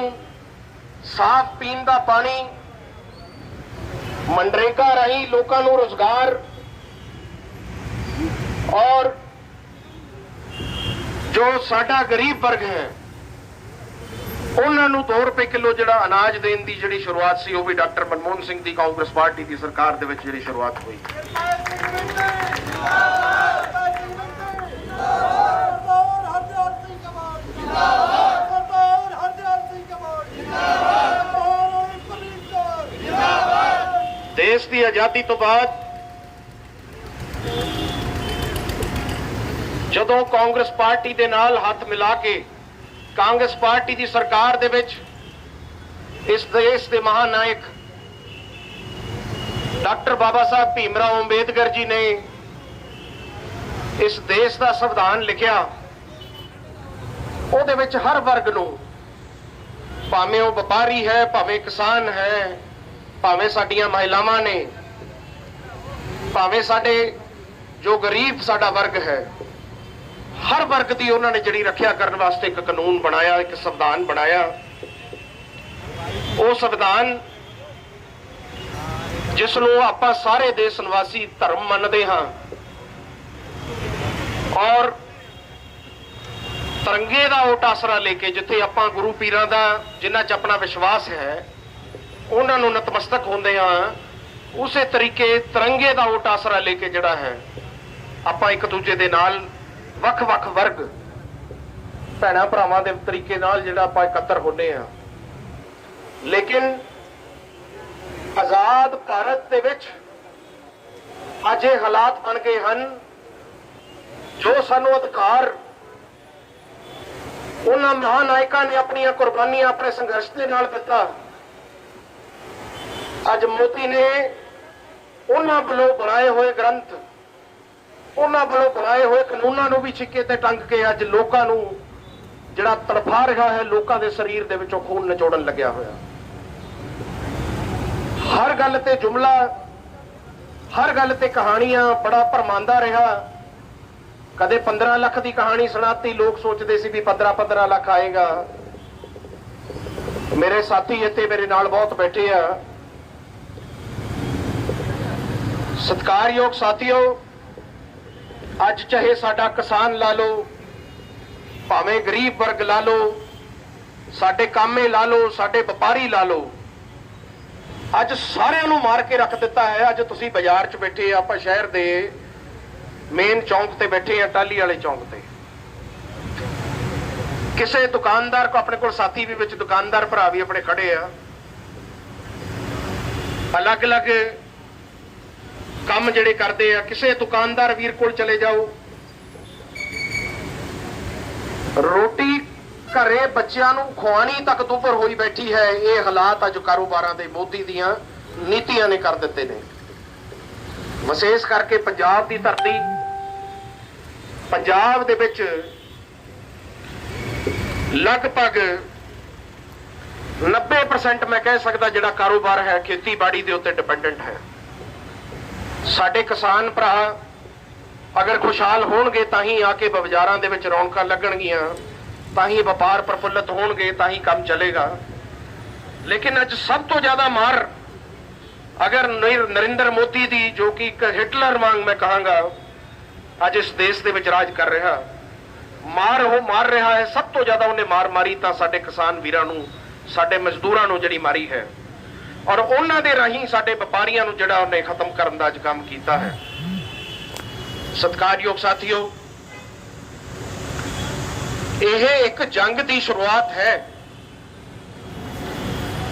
साफ पीण दा पानी, मनरेगा राही लोगों को रोजगार, और जो साडा गरीब वर्ग है उन्होंने 2 रुपए किलो जिहड़ा अनाज देने की जिहड़ी शुरुआत सी, वो भी डॉक्टर मनमोहन सिंह की कांग्रेस पार्टी की सरकार दे विच जिहड़ी शुरुआत हुई। देश की आजादी तो बाद जदों कांग्रेस पार्टी दे नाल हाथ मिला के कांग्रेस पार्टी की सरकार दे विच इस देश के महानायक डॉक्टर बाबा साहब भीमराव अंबेडकर जी ने इस देश का संविधान लिखिया, उहदे विच हर वर्ग नूं, भावें वो व्यापारी है, भावें किसान है, भावें साडियां महिलावां ने, भावें साडे जो गरीब साडा वर्ग है, हर वर्ग की उन्होंने जिहड़ी रखिया करने वास्ते एक कानून बनाया, एक संविधान बनाया। वो संविधान जिसनों आपां सारे देश निवासी धर्म मनते हाँ, ਔਰ ਤਿਰੰਗੇ ਦਾ ਓਟ ਆਸਰਾ ਲੈ ਕੇ ਜਿੱਥੇ ਆਪਾਂ ਗੁਰੂ ਪੀਰਾਂ ਦਾ ਜਿਨ੍ਹਾਂ 'ਚ ਆਪਣਾ ਵਿਸ਼ਵਾਸ ਹੈ ਉਹਨਾਂ ਨੂੰ ਨਤਮਸਤਕ ਹੁੰਦੇ ਆ, ਉਸੇ ਤਰੀਕੇ ਤਿਰੰਗੇ ਦਾ ਓਟ ਆਸਰਾ ਲੈ ਕੇ ਜਿਹੜਾ ਹੈ ਆਪਾਂ ਇੱਕ ਦੂਜੇ ਦੇ ਨਾਲ ਵੱਖ-ਵੱਖ ਵਰਗ ਭੈਣਾਂ ਭਰਾਵਾਂ ਦੇ ਤਰੀਕੇ ਨਾਲ ਜਿਹੜਾ ਆਪਾਂ ਇਕੱਤਰ ਹੁੰਦੇ ਆ। ਲੇਕਿਨ ਆਜ਼ਾਦ ਭਾਰਤ ਦੇ ਵਿੱਚ ਅੱਜ ਇਹ ਹਾਲਾਤ ਬਣ ਗਏ ਹਨ, ਜੋ ਸਾਨੂੰ ਅਧਿਕਾਰ ਉਹਨਾਂ ਮਹਾਨਾਇਕਾਂ ਨੇ ਆਪਣੀਆਂ ਕੁਰਬਾਨੀਆਂ ਆਪਣੇ ਸੰਘਰਸ਼ ਦੇ ਨਾਲ ਦਿੱਤਾ, ਅੱਜ ਮੋਦੀ ਨੇ ਉਹਨਾਂ ਵੱਲੋਂ ਬਣਾਏ ਹੋਏ ਗ੍ਰੰਥ, ਉਹਨਾਂ ਵੱਲੋਂ ਬਣਾਏ ਹੋਏ ਕਾਨੂੰਨਾਂ ਨੂੰ ਵੀ ਛਿੱਕੇ ਤੇ ਟੰਗ ਕੇ ਅੱਜ ਲੋਕਾਂ ਨੂੰ ਜਿਹੜਾ ਤੜਫਾ ਰਿਹਾ ਹੈ, ਲੋਕਾਂ ਦੇ ਸਰੀਰ ਦੇ ਵਿੱਚੋਂ ਖੂਨ ਨਿਚੋੜਨ ਲੱਗਿਆ ਹੋਇਆ। ਹਰ ਗੱਲ ਤੇ ਜੁਮਲਾ, ਹਰ ਗੱਲ ਤੇ ਕਹਾਣੀਆਂ ਬੜਾ ਭਰਮਾਂਦਾ ਰਿਹਾ। ਕਦੇ 15 ਲੱਖ ਦੀ ਕਹਾਣੀ ਸੁਣਾਤੀ, ਲੋਕ ਸੋਚਦੇ ਸੀ ਵੀ 15 ਲੱਖ ਆਏਗਾ। ਮੇਰੇ ਸਾਥੀ ਇੱਥੇ ਮੇਰੇ ਨਾਲ ਬਹੁਤ ਬੈਠੇ ਆ, ਸਤਿਕਾਰਯੋਗ ਸਾਥੀਓ, ਅੱਜ ਚਾਹੇ ਸਾਡਾ ਕਿਸਾਨ ਲਾ ਲਓ, ਭਾਵੇਂ ਗਰੀਬ ਵਰਗ ਲਾ ਲਓ, ਸਾਡੇ ਕਾਮੇ ਲਾ ਲਓ, ਸਾਡੇ ਵਪਾਰੀ ਲਾ ਲਓ, ਅੱਜ ਸਾਰਿਆਂ ਨੂੰ ਮਾਰ ਕੇ ਰੱਖ ਦਿੱਤਾ ਹੈ। ਅੱਜ ਤੁਸੀਂ ਬਾਜ਼ਾਰ 'ਚ ਬੈਠੇ ਆ, ਆਪਾਂ ਸ਼ਹਿਰ ਦੇ ਮੇਨ ਚੌਂਕ ਤੇ ਬੈਠੇ ਆ, ਟਾਹਲੀ ਵਾਲੇ ਚੌਂਕ ਤੇ। ਕਿਸੇ ਦੁਕਾਨਦਾਰ ਕੋ, ਆਪਣੇ ਕੋਲ ਸਾਥੀ ਵੀ ਵਿੱਚ ਦੁਕਾਨਦਾਰ ਭਰਾ ਵੀ ਆਪਣੇ ਖੜੇ ਆ, ਅਲੱਗ-ਅਲੱਗ ਕੰਮ ਜਿਹੜੇ ਕਰਦੇ ਆ, ਕਿਸੇ ਦੁਕਾਨਦਾਰ ਵੀਰ ਕੋਲ ਚਲੇ ਜਾਓ, ਰੋਟੀ ਘਰੇ ਬੱਚਿਆਂ ਨੂੰ ਖਵਾਉਣੀ ਤੱਕ ਦੁੱਭਰ ਹੋਈ ਬੈਠੀ ਹੈ। ਇਹ ਹਾਲਾਤ ਅੱਜ ਕਾਰੋਬਾਰਾਂ ਦੇ ਮੋਦੀ ਦੀਆਂ ਨੀਤੀਆਂ ਨੇ ਕਰ ਦਿੱਤੇ ਨੇ। ਵਿਸ਼ੇਸ਼ ਕਰਕੇ ਪੰਜਾਬ ਦੀ ਧਰਤੀ, ਪੰਜਾਬ ਦੇ ਵਿੱਚ ਲਗਭਗ 90% ਮੈਂ ਕਹਿ ਸਕਦਾ ਜਿਹੜਾ ਕਾਰੋਬਾਰ ਹੈ ਖੇਤੀਬਾੜੀ ਦੇ ਉੱਤੇ ਡਿਪੈਂਡੈਂਟ ਹੈ। ਸਾਡੇ ਕਿਸਾਨ ਭਰਾ ਅਗਰ ਖੁਸ਼ਹਾਲ ਹੋਣਗੇ ਤਾਂ ਹੀ ਆ ਕੇ ਬਾਜ਼ਾਰਾਂ ਦੇ ਵਿੱਚ ਰੌਣਕਾਂ ਲੱਗਣਗੀਆਂ, ਤਾਂ ਹੀ ਵਪਾਰ ਪ੍ਰਫੁੱਲਤ ਹੋਣਗੇ, ਤਾਂ ਹੀ ਕੰਮ ਚੱਲੇਗਾ। ਲੇਕਿਨ ਅੱਜ ਸਭ ਤੋਂ ਜ਼ਿਆਦਾ ਮਾਰ ਅਗਰ ਨਰਿੰਦਰ ਮੋਦੀ ਦੀ, ਜੋ ਕਿ ਇੱਕ ਹਿਟਲਰ ਵਾਂਗ ਮੈਂ ਕਹਾਂਗਾ ਅੱਜ ਇਸ ਦੇਸ਼ ਦੇ ਵਿੱਚ ਰਾਜ ਕਰ ਰਿਹਾ, ਮਾਰ ਉਹ ਮਾਰ ਰਿਹਾ ਹੈ। ਸਭ ਤੋਂ ਜ਼ਿਆਦਾ ਉਹਨੇ ਮਾਰ ਮਾਰੀ ਤਾਂ ਸਾਡੇ ਕਿਸਾਨ ਵੀਰਾਂ ਨੂੰ, ਸਾਡੇ ਮਜ਼ਦੂਰਾਂ ਨੂੰ ਜਿਹੜੀ ਮਾਰੀ ਹੈ, ਔਰ ਉਹਨਾਂ ਦੇ ਰਾਹੀਂ ਸਾਡੇ ਵਪਾਰੀਆਂ ਨੂੰ ਜਿਹੜਾ ਉਹਨੇ ਖਤਮ ਕਰਨ ਦਾ ਅੱਜ ਕੰਮ ਕੀਤਾ ਹੈ। ਸਤਿਕਾਰਯੋਗ ਸਾਥੀਓ, ਇਹ ਇੱਕ ਜੰਗ ਦੀ ਸ਼ੁਰੂਆਤ ਹੈ।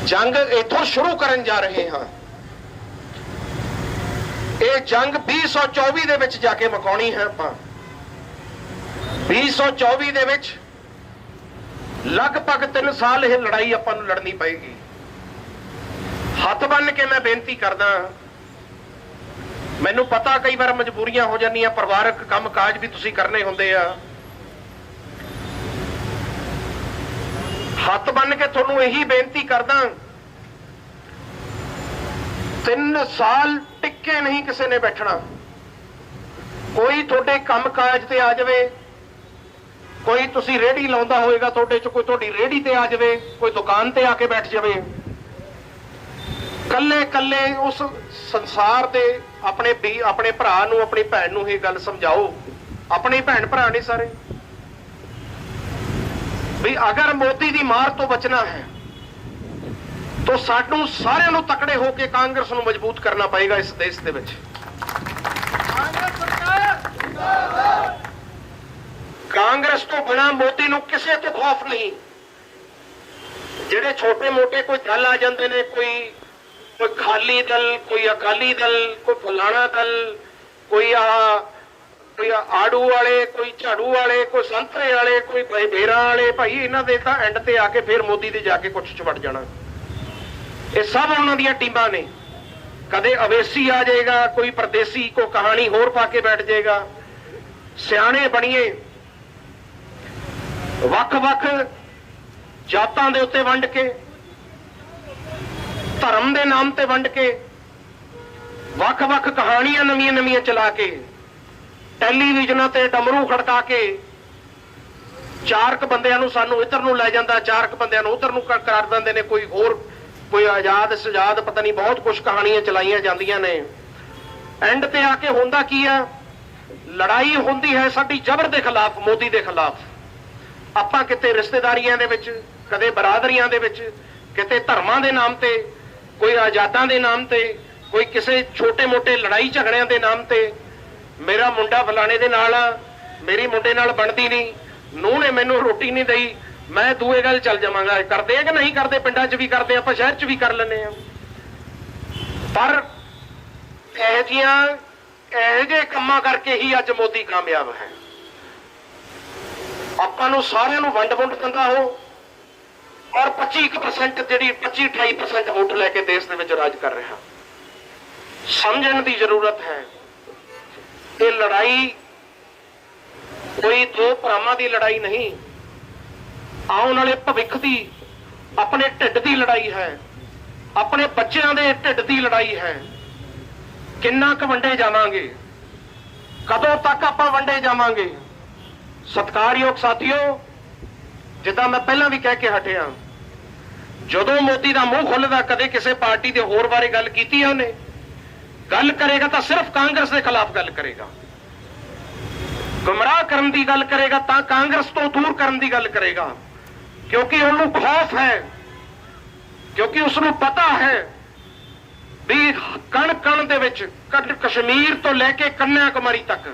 ਜੰਗ ਇੱਥੋਂ ਸ਼ੁਰੂ ਕਰਨ ਜਾ ਰਹੇ ਹਾਂ। ਇਹ ਜੰਗ 2024 ਦੇ ਵਿੱਚ ਜਾ ਕੇ ਮੁਕਾਉਣੀ ਹੈ। ਆਪਾਂ 2024 ਦੇ ਵਿੱਚ ਲਗਭਗ 3 ਸਾਲ ਇਹ ਲੜਾਈ ਆਪਾਂ ਨੂੰ ਲੜਨੀ ਪਏਗੀ। ਹੱਥ ਬੰਨ੍ਹ ਕੇ ਮੈਂ ਬੇਨਤੀ ਕਰਦਾ, ਮੈਨੂੰ ਪਤਾ ਕਈ ਵਾਰ ਮਜਬੂਰੀਆਂ ਹੋ ਜਾਂਦੀਆਂ, ਪਰਿਵਾਰਕ ਕੰਮ ਕਾਜ ਵੀ ਤੁਸੀਂ ਕਰਨੇ ਹੁੰਦੇ ਆ। ਹੱਥ ਬੰਨ੍ਹ ਕੇ ਤੁਹਾਨੂੰ ਇਹੀ ਬੇਨਤੀ ਕਰਦਾ, 3 ਸਾਲ ਟਿੱਕੇ ਨਹੀਂ ਕਿਸੇ ਨੇ ਬੈਠਣਾ। ਕੋਈ ਤੁਹਾਡੇ ਕੰਮ ਕਾਜ ਤੇ ਆ ਜਾਵੇ, ਕੋਈ ਤੁਸੀਂ ਰੇਹੜੀ ਲਾਉਂਦਾ ਹੋਏਗਾ, ਤੁਹਾਡੇ ਚ ਕੋਈ ਤੁਹਾਡੀ ਰੇਹੜੀ ਤੇ ਆ ਜਾਵੇ, ਕੋਈ ਦੁਕਾਨ ਤੇ ਆ ਕੇ ਬੈਠ ਜਾਵੇ, ਕੱਲੇ ਕੱਲੇ ਉਸ ਸੰਸਾਰ ਦੇ ਆਪਣੇ ਭਰਾ ਨੂੰ, ਆਪਣੀ ਭੈਣ ਨੂੰ ਇਹ ਗੱਲ ਸਮਝਾਓ, ਆਪਣੇ ਭੈਣ ਭਰਾ ਨੇ ਸਾਰੇ, ਵੀ ਅਗਰ ਮੋਦੀ ਦੀ ਮਾਰ ਤੋਂ ਬਚਣਾ ਹੈ ਤਾਂ ਸਾਨੂੰ ਸਾਰਿਆਂ ਨੂੰ ਤਕੜੇ ਹੋ ਕੇ ਕਾਂਗਰਸ ਨੂੰ ਮਜ਼ਬੂਤ ਕਰਨਾ ਪਏਗਾ ਇਸ ਦੇਸ਼ ਦੇ ਵਿੱਚ। ਕਾਂਗਰਸ ਤੋਂ ਬਿਨਾਂ ਮੋਦੀ ਨੂੰ ਕਿਸੇ ਤੋਂ ਖੌਫ ਨਹੀਂ। ਜਿਹੜੇ ਛੋਟੇ ਮੋਟੇ ਕੋਈ ਦਲ ਆ ਜਾਂਦੇ ਨੇ, ਕੋਈ ਖਾਲੀ ਦਲ, ਕੋਈ ਅਕਾਲੀ ਦਲ, ਕੋਈ ਫਲਾਣਾ ਦਲ, ਕੋਈ ਆੜੂ ਵਾਲੇ, ਕੋਈ ਝਾੜੂ ਵਾਲੇ, ਕੋਈ ਸੰਤਰੇ ਵਾਲੇ, ਕੋਈ ਬੇਰਾਂ ਵਾਲੇ, ਭਾਈ ਇਹਨਾਂ ਦੇ ਤਾਂ ਐਂਡ ਤੇ ਆ ਕੇ ਫਿਰ ਮੋਦੀ ਦੇ ਜਾ ਕੇ ਕੁਛ ਚ ਵੜ ਜਾਣਾ। ਇਹ ਸਭ ਉਹਨਾਂ ਦੀਆਂ ਟੀਮਾਂ ਨੇ। ਕਦੇ ਅਵੇਸੀ ਆ ਜਾਏਗਾ, ਕੋਈ ਪਰਦੇਸੀ ਕੋ ਕਹਾਣੀ ਹੋਰ ਪਾ ਕੇ ਬੈਠ ਜਾਏਗਾ। ਸਿਆਣੇ ਬਣੀਏ, ਵੱਖ-ਵੱਖ ਜਾਤਾਂ ਦੇ ਉੱਤੇ ਵੰਡ ਕੇ, ਧਰਮ ਦੇ ਨਾਮ ਤੇ ਵੰਡ ਕੇ, ਵੱਖ-ਵੱਖ ਕਹਾਣੀਆਂ ਨਵੀਆਂ-ਨਵੀਆਂ ਚਲਾ ਕੇ, ਟੈਲੀਵਿਜ਼ਨਾਂ ਤੇ ਡਮਰੂ ਖੜਕਾ ਕੇ, 4 ਬੰਦਿਆਂ ਨੂੰ ਸਾਨੂੰ ਇੱਧਰ ਨੂੰ ਲੈ ਜਾਂਦਾ, 4 ਬੰਦਿਆਂ ਨੂੰ ਉੱਧਰ ਨੂੰ ਕਰ ਦਿੰਦੇ ਨੇ। ਕੋਈ ਹੋਰ, ਕੋਈ ਆਜ਼ਾਦ ਸਜਾਦ, ਪਤਾ ਨਹੀਂ ਬਹੁਤ ਕੁਝ ਕਹਾਣੀਆਂ ਚਲਾਈਆਂ ਜਾਂਦੀਆਂ ਨੇ। ਐਂਡ ਤੇ ਆ ਕੇ ਹੁੰਦਾ ਕੀ ਆ, ਲੜਾਈ ਹੁੰਦੀ ਹੈ ਸਾਡੀ ਜ਼ਬਰ ਦੇ ਖਿਲਾਫ, ਮੋਦੀ ਦੇ ਖਿਲਾਫ। ਆਪਾਂ ਕਿਤੇ ਰਿਸ਼ਤੇਦਾਰੀਆਂ ਦੇ ਵਿੱਚ, ਕਦੇ ਬਰਾਦਰੀਆਂ ਦੇ ਵਿੱਚ, ਕਿਤੇ ਧਰਮਾਂ ਦੇ ਨਾਮ ਤੇ, ਕੋਈ ਆਜ਼ਾਦਾਂ ਦੇ ਨਾਮ ਤੇ, ਕੋਈ ਕਿਸੇ ਛੋਟੇ-ਮੋਟੇ ਲੜਾਈ ਝਗੜਿਆਂ ਦੇ ਨਾਮ ਤੇ ਮੇਰਾ ਮੁੰਡਾ ਫਲਾਣੇ ਦੇ ਨਾਲ ਆ, ਮੇਰੀ ਮੁੰਡੇ ਨਾਲ ਬਣਦੀ ਨਹੀਂ, ਨੂੰਹ ਨੇ ਮੈਨੂੰ ਰੋਟੀ ਨਹੀਂ ਦਈ, ਮੈਂ ਦੂਏ ਗੱਲ ਚੱਲ ਜਾਵਾਂਗਾ। ਕਰਦੇ ਆ ਕਿ ਨਹੀਂ ਕਰਦੇ? ਪਿੰਡਾਂ 'ਚ ਵੀ ਕਰਦੇ, ਆਪਾਂ ਸ਼ਹਿਰ 'ਚ ਵੀ ਕਰ ਲੈਂਦੇ ਆ। ਪਰ ਇਹੋ ਜਿਹੇ ਕੰਮਾਂ ਕਰਕੇ ਹੀ ਅੱਜ ਮੋਦੀ ਕਾਮਯਾਬ ਹੈ। ਆਪਾਂ ਨੂੰ ਸਾਰਿਆਂ ਨੂੰ ਵੰਡ ਦਿੰਦਾ ਉਹ ਔਰ 25% ਜਿਹੜੀ 25-28% ਵੋਟ ਲੈ ਕੇ ਦੇਸ਼ ਦੇ ਵਿੱਚ ਰਾਜ ਕਰ ਰਿਹਾ। ਸਮਝਣ ਦੀ ਜ਼ਰੂਰਤ ਹੈ, ਇਹ ਲੜਾਈ ਕੋਈ ਦੋ ਭਰਾਵਾਂ ਦੀ ਲੜਾਈ ਨਹੀਂ, ਆਉਣ ਵਾਲੇ ਭਵਿੱਖ ਦੀ, ਆਪਣੇ ਢਿੱਡ ਦੀ ਲੜਾਈ ਹੈ, ਆਪਣੇ ਬੱਚਿਆਂ ਦੇ ਢਿੱਡ ਦੀ ਲੜਾਈ ਹੈ। ਕਿੰਨਾ ਕੁ ਵੰਡੇ ਜਾਵਾਂਗੇ, ਕਦੋਂ ਤੱਕ ਆਪਾਂ ਵੰਡੇ ਜਾਵਾਂਗੇ? ਸਤਿਕਾਰਯੋਗ ਸਾਥੀਓ, ਜਿੱਦਾਂ ਮੈਂ ਪਹਿਲਾਂ ਵੀ ਕਹਿ ਕੇ ਹਟਿਆ, ਜਦੋਂ ਮੋਦੀ ਦਾ ਮੂੰਹ ਖੁੱਲਦਾ, ਕਦੇ ਕਿਸੇ ਪਾਰਟੀ ਦੇ ਹੋਰ ਬਾਰੇ ਗੱਲ ਕੀਤੀ ਹੈ ਉਹਨੇ? ਗੱਲ ਕਰੇਗਾ ਤਾਂ ਸਿਰਫ ਕਾਂਗਰਸ ਦੇ ਖਿਲਾਫ ਗੱਲ ਕਰੇਗਾ, ਗੁੰਮਰਾਹ ਕਰਨ ਦੀ ਗੱਲ ਕਰੇਗਾ ਤਾਂ ਕਾਂਗਰਸ ਤੋਂ ਦੂਰ ਕਰਨ ਦੀ ਗੱਲ ਕਰੇਗਾ, ਕਿਉਂਕਿ ਉਹਨੂੰ ਖੌਫ ਹੈ, ਕਿਉਂਕਿ ਉਸਨੂੰ ਪਤਾ ਹੈ ਵੀ ਕਣ ਦੇ ਵਿੱਚ, ਕਸ਼ਮੀਰ ਤੋਂ ਲੈ ਕੇ ਕੰਨਿਆ ਕੁਮਾਰੀ ਤੱਕ,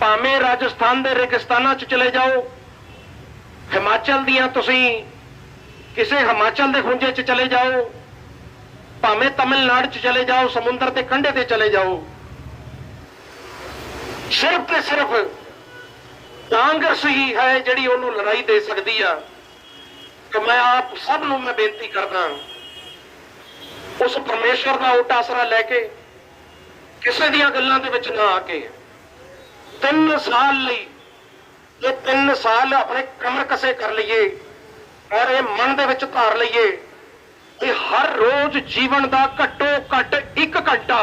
ਭਾਵੇਂ ਰਾਜਸਥਾਨ ਦੇ ਰੇਗਿਸਤਾਨਾਂ 'ਚ ਚਲੇ ਜਾਓ, ਹਿਮਾਚਲ ਦੀਆਂ ਤੁਸੀਂ ਕਿਸੇ ਹਿਮਾਚਲ ਦੇ ਖੁੰਝੇ 'ਚ ਚਲੇ ਜਾਓ, ਭਾਵੇਂ ਤਮਿਲਨਾਡੂ 'ਚ ਚਲੇ ਜਾਓ, ਸਮੁੰਦਰ ਦੇ ਕੰਢੇ ਤੇ ਚਲੇ ਜਾਓ, ਸਿਰਫ ਤੇ ਸਿਰਫ ਕਾਂਗਰਸ ਹੀ ਹੈ ਜਿਹੜੀ ਉਹਨੂੰ ਲੜਾਈ ਦੇ ਸਕਦੀ ਆ। ਕਿ ਮੈਂ ਆਪ ਸਭ ਨੂੰ ਮੈਂ ਬੇਨਤੀ ਕਰਦਾ, ਉਸ ਪਰਮੇਸ਼ਰ ਦਾ ਓਟ ਆਸਰਾ ਲੈ ਕੇ, ਕਿਸੇ ਦੀਆਂ ਗੱਲਾਂ ਦੇ ਵਿੱਚ ਨਾ ਆ ਕੇ, 3 ਸਾਲ ਲਈ ਇਹ 3 ਸਾਲ ਆਪਣੇ ਕਮਰ ਕਸੇ ਕਰ ਲਈਏ ਔਰ ਇਹ ਮਨ ਦੇ ਵਿੱਚ ਧਾਰ ਲਈਏ ਕਿ ਹਰ ਰੋਜ਼ ਜੀਵਨ ਦਾ ਘੱਟੋ ਘੱਟ 1 ਘੰਟਾ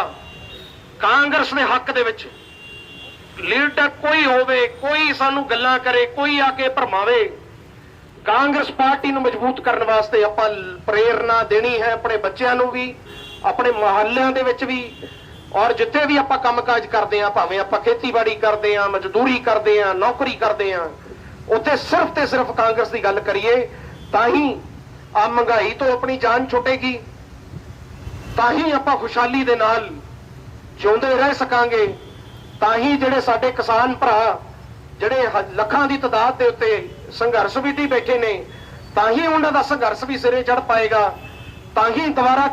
ਕਾਂਗਰਸ ਦੇ ਹੱਕ ਦੇ ਵਿੱਚ, ਲੀਡਰ ਕੋਈ ਹੋਵੇ, ਕੋਈ ਸਾਨੂੰ ਗੱਲਾਂ ਕਰੇ, ਕੋਈ ਆ ਕੇ ਭਰਮਾਵੇ, ਕਾਂਗਰਸ ਪਾਰਟੀ ਨੂੰ ਮਜ਼ਬੂਤ ਕਰਨ ਵਾਸਤੇ ਆਪਾਂ ਪ੍ਰੇਰਨਾ ਦੇਣੀ ਹੈ, ਆਪਣੇ ਬੱਚਿਆਂ ਨੂੰ ਵੀ, ਆਪਣੇ ਮੁਹੱਲਿਆਂ ਦੇ ਵਿੱਚ ਵੀ, ਔਰ ਜਿੱਥੇ ਵੀ ਆਪਾਂ ਕੰਮਕਾਜ ਕਰਦੇ ਆ, ਭਾਵੇਂ ਆਪਾਂ ਖੇਤੀਬਾੜੀ ਕਰਦੇ ਆ, ਮਜ਼ਦੂਰੀ ਕਰਦੇ ਆ, ਨੌਕਰੀ ਕਰਦੇ ਆ, ਉੱਥੇ ਸਿਰਫ ਤੇ ਸਿਰਫ ਕਾਂਗਰਸ ਦੀ ਗੱਲ ਕਰੀਏ, ਤਾਂ ਹੀ ਆ ਮਹਿੰਗਾਈ ਤੋਂ ਆਪਣੀ ਜਾਨ ਛੁੱਟੇਗੀ, ਤਾਂ ਹੀ ਆਪਾਂ ਖੁਸ਼ਹਾਲੀ ਦੇ ਨਾਲ ਜਿਉਂਦੇ ਰਹਿ ਸਕਾਂਗੇ, ਤਾਂ ਹੀ ਜਿਹੜੇ ਸਾਡੇ ਕਿਸਾਨ ਭਰਾ ਜਿਹੜੇ ਲੱਖਾਂ ਦੀ ਤਾਦਾਦ ਦੇ ਉੱਤੇ ਸੰਘਰਸ਼ ਵੀ ਬੈਠੇ ਨੇ, ਤਾਂ ਹੀ ਉਹਨਾਂ ਦਾ ਸੰਘਰਸ਼ ਵੀ ਸਿਰੇ ਚੜ ਪਾਏਗਾ, ਤਾਂ ਹੀ ਦੁਬਾਰਾ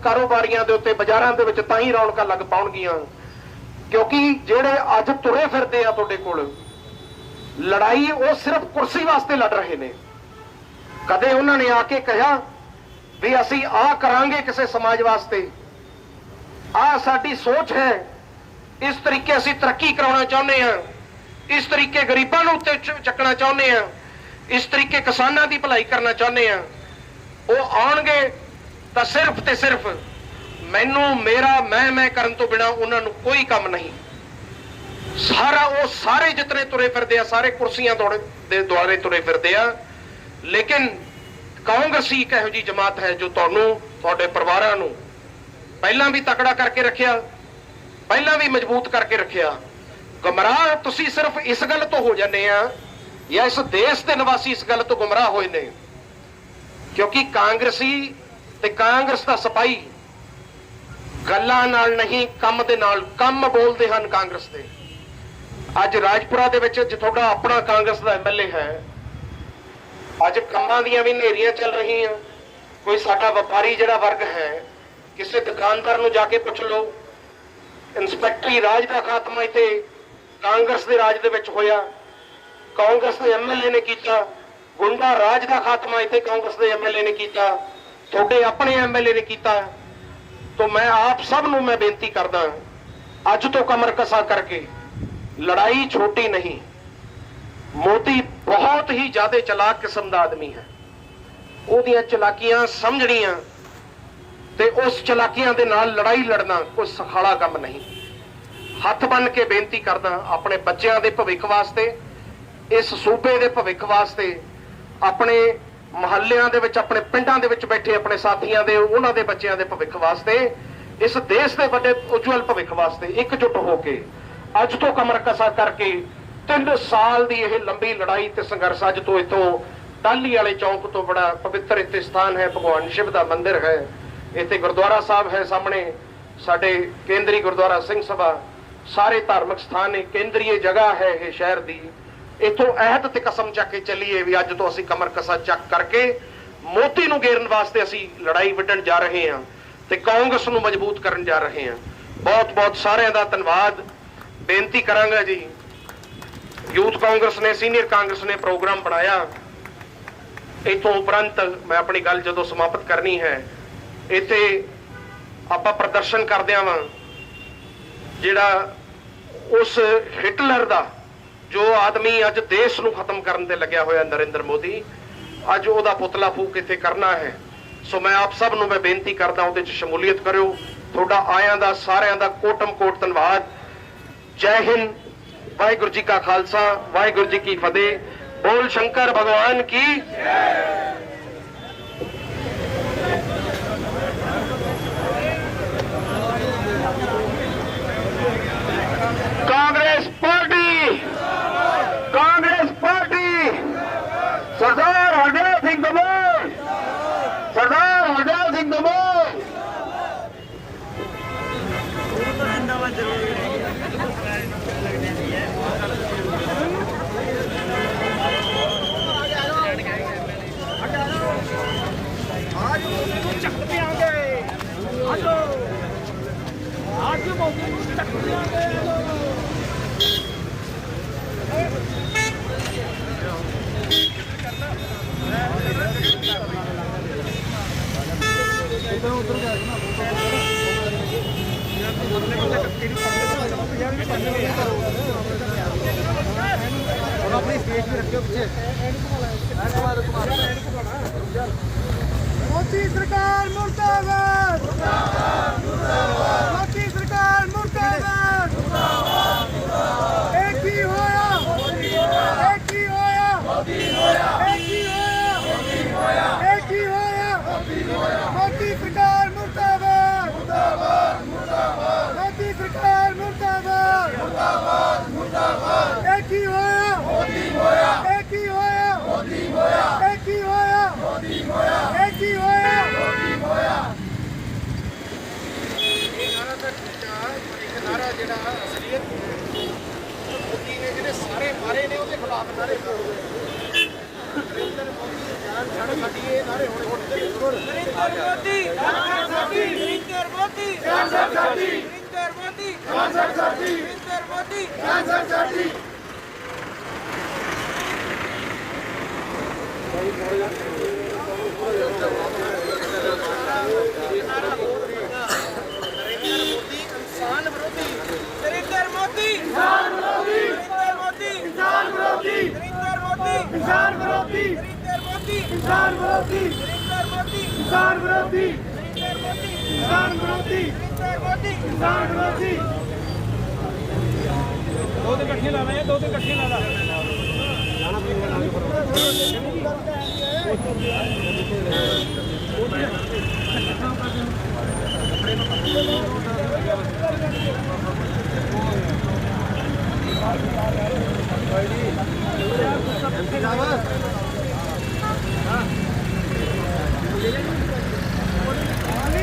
ਕਾਰੋਬਾਰੀਆਂ ਦੇ ਉੱਤੇ, ਬਾਜ਼ਾਰਾਂ ਦੇ ਵਿੱਚ ਤਾਂ ਹੀ ਰੌਣਕਾਂ ਲੱਗ ਪਾਉਣਗੀਆਂ। ਕਿਉਂਕਿ ਜਿਹੜੇ ਅੱਜ ਤੁਰੇ ਫਿਰਦੇ ਆ ਤੁਹਾਡੇ ਕੋਲ, ਲੜਾਈ ਉਹ ਸਿਰਫ ਕੁਰਸੀ ਵਾਸਤੇ ਲੜ ਰਹੇ ਨੇ। ਕਦੇ ਉਹਨਾਂ ਨੇ ਆ ਕੇ ਕਿਹਾ ਵੀ ਅਸੀਂ ਆਹ ਕਰਾਂਗੇ ਕਿਸੇ ਸਮਾਜ ਵਾਸਤੇ, ਆਹ ਸਾਡੀ ਸੋਚ ਹੈ, ਇਸ ਤਰੀਕੇ ਅਸੀਂ ਤਰੱਕੀ ਕਰਾਉਣਾ ਚਾਹੁੰਦੇ ਹਾਂ, ਇਸ ਤਰੀਕੇ ਗਰੀਬਾਂ ਨੂੰ ਉੱਤੇ ਚੱਕਣਾ ਚਾਹੁੰਦੇ ਹਾਂ, ਇਸ ਤਰੀਕੇ ਕਿਸਾਨਾਂ ਦੀ ਭਲਾਈ ਕਰਨਾ ਚਾਹੁੰਦੇ ਹਾਂ। ਉਹ ਆਉਣਗੇ ਤਾਂ ਸਿਰਫ ਤੇ ਸਿਰਫ ਮੈਨੂੰ, ਮੇਰਾ, ਮੈਂ ਕਰਨ ਤੋਂ ਬਿਨਾਂ ਉਹਨਾਂ ਨੂੰ ਕੋਈ ਕੰਮ ਨਹੀਂ। ਉਹ ਸਾਰੇ ਜਿਤਨੇ ਤੁਰੇ ਫਿਰਦੇ ਆ, ਸਾਰੇ ਕੁਰਸੀਆਂ ਦੇ ਦੁਆਰੇ ਤੁਰੇ ਫਿਰਦੇ ਆ। ਲੇਕਿਨ ਕਾਂਗਰਸੀ ਇੱਕ ਇਹੋ ਜਿਹੀ ਜਮਾਤ ਹੈ ਜੋ ਤੁਹਾਨੂੰ, ਤੁਹਾਡੇ ਪਰਿਵਾਰਾਂ ਨੂੰ ਪਹਿਲਾਂ ਵੀ ਤਕੜਾ ਕਰਕੇ ਰੱਖਿਆ, ਪਹਿਲਾਂ ਵੀ ਮਜ਼ਬੂਤ ਕਰਕੇ ਰੱਖਿਆ। ਗੁੰਮਰਾਹ ਤੁਸੀਂ ਸਿਰਫ ਇਸ ਗੱਲ ਤੋਂ ਹੋ ਜਾਂਦੇ ਆ, ਜਾਂ ਇਸ ਦੇਸ਼ ਦੇ ਨਿਵਾਸੀ ਇਸ ਗੱਲ ਤੋਂ ਗੁੰਮਰਾਹ ਹੋਏ ਨੇ, ਕਿਉਂਕਿ ਕਾਂਗਰਸੀ ਤੇ ਕਾਂਗਰਸ ਦਾ ਸਿਪਾਹੀ ਗੱਲਾਂ ਨਾਲ ਨਹੀਂ, ਕੰਮ ਦੇ ਨਾਲ, ਕੰਮ ਬੋਲਦੇ ਹਨ ਕਾਂਗਰਸ ਦੇ। ਅੱਜ ਰਾਜਪੁਰਾ ਦੇ ਵਿੱਚ ਤੁਹਾਡਾ ਆਪਣਾ ਕਾਂਗਰਸ ਦਾ ਐਮਐਲਏ ਹੈ, ਅੱਜ ਕੰਮਾਂ ਦੀਆਂ ਵੀ ਹਨੇਰੀਆਂ ਚੱਲ ਰਹੀਆਂ। ਕੋਈ ਸਾਡਾ ਵਪਾਰੀ ਜਿਹੜਾ ਵਰਗ ਹੈ, ਕਿਸੇ ਦੁਕਾਨਦਾਰ ਨੂੰ ਜਾ ਕੇ ਪੁੱਛ ਲਓ, ਇੰਸਪੈਕਟਰੀ ਰਾਜ ਦਾ ਖਾਤਮਾ ਇੱਥੇ ਕਾਂਗਰਸ ਦੇ ਰਾਜ ਦੇ ਵਿੱਚ ਹੋਇਆ, ਕਾਂਗਰਸ ਦੇ ਐਮਐਲਏ ਨੇ ਕੀਤਾ। ਗੁੰਡਾ ਰਾਜ ਦਾ ਖਾਤਮਾ ਇੱਥੇ ਕਾਂਗਰਸ ਦੇ ਐਮਐਲਏ ਨੇ ਕੀਤਾ, ਤੁਹਾਡੇ ਆਪਣੇ ਐਮਐਲਏ ਨੇ ਕੀਤਾ। तो मैं आप सब ਨੂੰ मैं बेनती करदा, ਅੱਜ ਤੋਂ कमर कसा करके, लड़ाई छोटी नहीं। मोदी बहुत ही ज्यादा चलाक किस्म का आदमी है, ਉਹਦੀਆਂ ਚਲਾਕੀਆਂ ਸਮਝਣੀਆਂ ਤੇ ਉਸ ਚਲਾਕੀਆਂ ਦੇ ਨਾਲ ਲੜਾਈ ਲੜਨਾ ਕੋਈ ਸਖਾਲਾ ਕੰਮ ਨਹੀਂ। ਹੱਥ ਬੰਨ ਕੇ ਬੇਨਤੀ ਕਰਦਾ ਆਪਣੇ ਬੱਚਿਆਂ ਦੇ ਭਵਿੱਖ ਵਾਸਤੇ, ਇਸ ਸੂਬੇ ਦੇ ਭਵਿੱਖ ਵਾਸਤੇ, ਆਪਣੇ ਮੁਹੱਲਿਆਂ ਦੇ ਵਿੱਚ, ਆਪਣੇ ਪਿੰਡਾਂ ਦੇ ਵਿੱਚ ਬੈਠੇ ਆਪਣੇ ਸਾਥੀਆਂ ਦੇ, ਉਹਨਾਂ ਦੇ ਬੱਚਿਆਂ ਦੇ ਭਵਿੱਖ ਵਾਸਤੇ, ਇਸ ਦੇਸ਼ ਦੇ ਵੱਡੇ ਉਜਵਲ ਭਵਿੱਖ ਵਾਸਤੇ ਇਕਜੁੱਟ ਹੋ ਕੇ ਅੱਜ ਤੋਂ ਕਮਰ ਕਸਾ ਕਰਕੇ 3 ਸਾਲ ਦੀ ਇਹ ਲੰਬੀ ਲੜਾਈ ਤੇ ਸੰਘਰਸ਼ ਅੱਜ ਤੋਂ ਇੱਥੋਂ ਟਾਹਲੀ ਵਾਲੇ ਚੌਂਕ ਤੋਂ ਬੜਾ ਪਵਿੱਤਰ ਇੱਥੇ ਸਥਾਨ ਹੈ, ਭਗਵਾਨ ਸ਼ਿਵ ਦਾ ਮੰਦਿਰ ਹੈ, ਇੱਥੇ ਗੁਰਦੁਆਰਾ ਸਾਹਿਬ ਹੈ ਸਾਹਮਣੇ, ਸਾਡੇ ਕੇਂਦਰੀ ਗੁਰਦੁਆਰਾ ਸਿੰਘ ਸਭਾ, ਸਾਰੇ ਧਾਰਮਿਕ ਸਥਾਨ ਨੇ, ਕੇਂਦਰੀ ਜਗ੍ਹਾ ਹੈ ਇਹ ਸ਼ਹਿਰ ਦੀ। ਇੱਥੋਂ ਅਹਿਦ ਤੇ ਕਸਮ ਚੱਕ ਕੇ ਚੱਲੀਏ ਵੀ ਅੱਜ ਤੋਂ ਅਸੀਂ ਕਮਰ ਕਸਾ ਚੱਕ ਕਰਕੇ ਮੋਦੀ ਨੂੰ ਘੇਰਨ ਵਾਸਤੇ ਅਸੀਂ ਲੜਾਈ ਵਿੱਢਣ ਜਾ ਰਹੇ ਹਾਂ ਤੇ ਕਾਂਗਰਸ ਨੂੰ ਮਜ਼ਬੂਤ ਕਰਨ ਜਾ ਰਹੇ ਹਾਂ। ਬਹੁਤ ਬਹੁਤ ਸਾਰਿਆਂ ਦਾ ਧੰਨਵਾਦ। ਬੇਨਤੀ ਕਰਾਂਗਾ ਜੀ, ਯੂਥ ਕਾਂਗਰਸ ਨੇ, ਸੀਨੀਅਰ ਕਾਂਗਰਸ ਨੇ ਪ੍ਰੋਗਰਾਮ ਬਣਾਇਆ। ਇਥੋਂ ਉਪਰੰਤ ਮੈਂ ਆਪਣੀ ਗੱਲ ਜਦੋਂ ਸਮਾਪਤ ਕਰਨੀ ਹੈ, ਇੱਥੇ ਆਪਾਂ ਪ੍ਰਦਰਸ਼ਨ ਕਰਦਿਆਂ ਵਾਂ ਜਿਹੜਾ ਉਸ ਹਿਟਲਰ ਦਾ ਜੋ ਆਦਮੀ ਅੱਜ ਦੇਸ਼ ਨੂੰ ਖਤਮ ਕਰਨ ਤੇ ਲੱਗਿਆ ਹੋਇਆ ਨਰਿੰਦਰ ਮੋਦੀ, ਅੱਜ ਉਹਦਾ ਪੁਤਲਾ ਫੂਕ ਇੱਥੇ ਕਰਨਾ ਹੈ। ਸੋ ਮੈਂ ਆਪ ਸਭ ਨੂੰ ਮੈਂ ਬੇਨਤੀ ਕਰਦਾ ਉਹਦੇ 'ਚ ਸ਼ਮੂਲੀਅਤ ਕਰਿਓ। ਤੁਹਾਡਾ ਆਇਆਂ ਦਾ ਸਾਰਿਆਂ ਦਾ ਕੋਟਮ ਕੋਟ ਧੰਨਵਾਦ। ਜੈ ਹਿੰਦ। ਵਾਹਿਗੁਰੂ ਜੀ ਕਾ ਖਾਲਸਾ, ਵਾਹਿਗੁਰੂ ਜੀ ਕੀ ਫਤਿਹ। बोल शंकर भगवान की। कांग्रेस पार्टी, कांग्रेस पार्टी, सरदार हरदयाल सिंह दमोह, सरदार हरदयाल सिंह दमोह। अपनी स्टेज पे रखियो पीछे। मोदी सरकार मुर्दाबाद, मोदी सरकार मुर्दाबाद। एक ही होया, एक ही होया, एक ही होया, एक ही होया। मोदी सरकार मुर्दाबाद, मोदी सरकार मुर्दाबाद। एक ही होया, एक ही होया, एक ही होया, एक ही होया। नारा ਜਿਹੜਾ ਅਸਲੀਅਤ ਮੋਦੀ ਨੇ ਜਿਹੜੇ ਸਾਰੇ ਮਾਰੇ ਨੇ ਉਹਦੇ ਖਿਲਾਫ ਨਾਰੇ ਨਰਿੰਦਰ ਮੋਦੀ ਦੀ ਜਾਨ ਛੱਡ ਸਾਡੀ ਇਹ ਨਾਰੇ ਹੁਣ ਨਰਿੰਦਰ ਮੋਦੀ ਜਾਨ ਸਾਡੀ, ਨਰਿੰਦਰ ਮੋਦੀ ਜਾਨ ਸਾਡੀ, ਨਰਿੰਦਰ ਮੋਦੀ ਜਾਨ ਸਾਡੀ, ਨਰਿੰਦਰ ਮੋਦੀ ਜਾਨ ਸਾਡੀ। इंसान विरोधी, नरेंद्र मोदी इंसान विरोधी, नरेंद्र मोदी इंसान विरोधी, नरेंद्र मोदी इंसान विरोधी, नरेंद्र मोदी इंसान विरोधी, नरेंद्र मोदी इंसान विरोधी, नरेंद्र मोदी इंसान विरोधी, नरेंद्र मोदी इंसान विरोधी। दो तो इकट्ठे लाना है, दो तो इकट्ठे लाना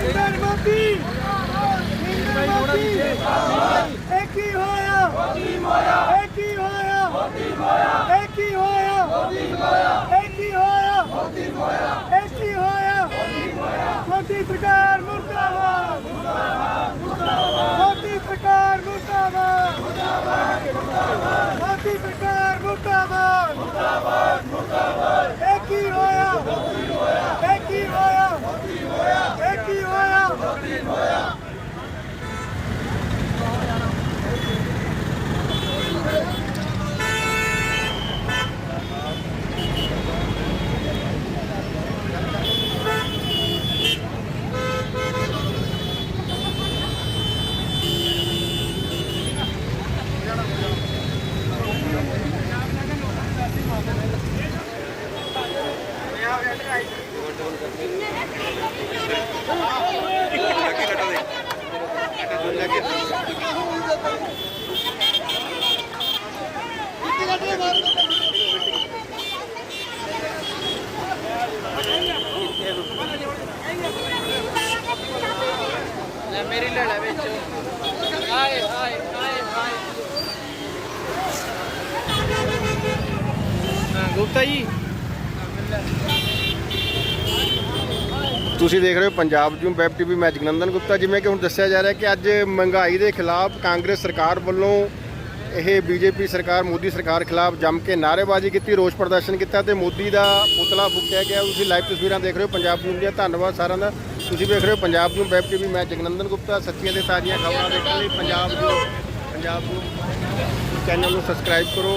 नरेंद्र मोदी, नरेंद्र मोदी। एक ही होया, एक ही होया, एक ही होया, एक ही होया, एक ही होया। मोदी सरकार मुर्दाबाद, मोदी सरकार मुर्दाबाद, मोदी सरकार मुर्दाबाद। एक ही होया, एक ही होया, एक ही होया। ਗੁਪਤਾ ਜੀ। ਤੁਸੀਂ ਦੇਖ ਰਹੇ ਹੋ ਪੰਜਾਬ ਜੂਮ ਵੈਬ ਟੀਵੀ। ਮੈਂ ਜਗਨੰਦਨ ਗੁਪਤਾ। ਜਿਵੇਂ ਕਿ ਹੁਣ ਦੱਸਿਆ ਜਾ ਰਿਹਾ ਕਿ ਅੱਜ ਮਹਿੰਗਾਈ ਦੇ ਖਿਲਾਫ ਕਾਂਗਰਸ ਸਰਕਾਰ ਵੱਲੋਂ ਇਹ ਬੀਜੇਪੀ ਸਰਕਾਰ, ਮੋਦੀ ਸਰਕਾਰ ਖਿਲਾਫ ਜੰਮ ਕੇ ਨਾਅਰੇਬਾਜ਼ੀ ਕੀਤੀ, ਰੋਸ ਪ੍ਰਦਰਸ਼ਨ ਕੀਤਾ ਤੇ ਮੋਦੀ ਦਾ ਪੁਤਲਾ ਫੂਕਿਆ ਗਿਆ। ਤੁਸੀਂ ਲਾਈਵ ਤਸਵੀਰਾਂ ਦੇਖ ਰਹੇ ਹੋ ਪੰਜਾਬ ਜੂਮ ਦੀਆਂ। ਧੰਨਵਾਦ ਸਾਰਿਆਂ ਦਾ। ਤੁਸੀਂ ਵੇਖ ਰਹੇ ਹੋ ਪੰਜਾਬ ਜੂਮ ਵੈਬ ਟੀਵੀ। ਮੈਂ ਜਗਨੰਦਨ ਗੁਪਤਾ। ਸੱਚੀਆਂ ਤੇ ਤਾਜ਼ੀਆਂ ਖਬਰਾਂ ਦੇਖਣ ਲਈ ਪੰਜਾਬ ਜੂਮ ਚੈਨਲ ਨੂੰ ਸਬਸਕ੍ਰਾਈਬ ਕਰੋ।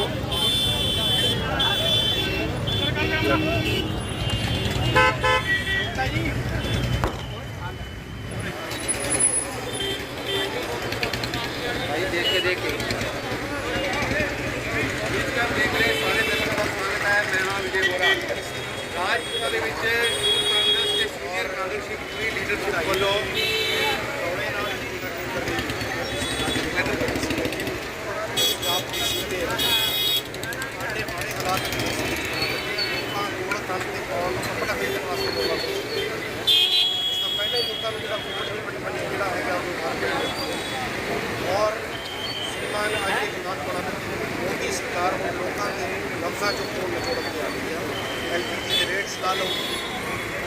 ਰਾਜਪੁਰਾ ਦੇ ਵਿੱਚ ਕਾਂਗਰਸ ਦੇ ਸੀਨੀਅਰ ਕਾਂਗਰਸੀ ਪੂਰੀ ਲੀਡਰਸ਼ਿਪ ਵੱਲੋਂ ਔਰ ਸਨਮਾਨ ਅੱਜ ਦੇ ਜਨਾਬ ਮੋਦੀ ਸਰਕਾਰ ਹੁਣ ਲੋਕਾਂ ਦੇ ਲਫ਼ਜ਼ਾਂ ਚੋਂ ਕੋਲ ਨਿਚੋੜ ਕੇ ਆ ਗਈ ਹੈ। ਐਲਪੀਜੀ ਦੇ ਰੇਟਸ ਲਾ ਲਓ।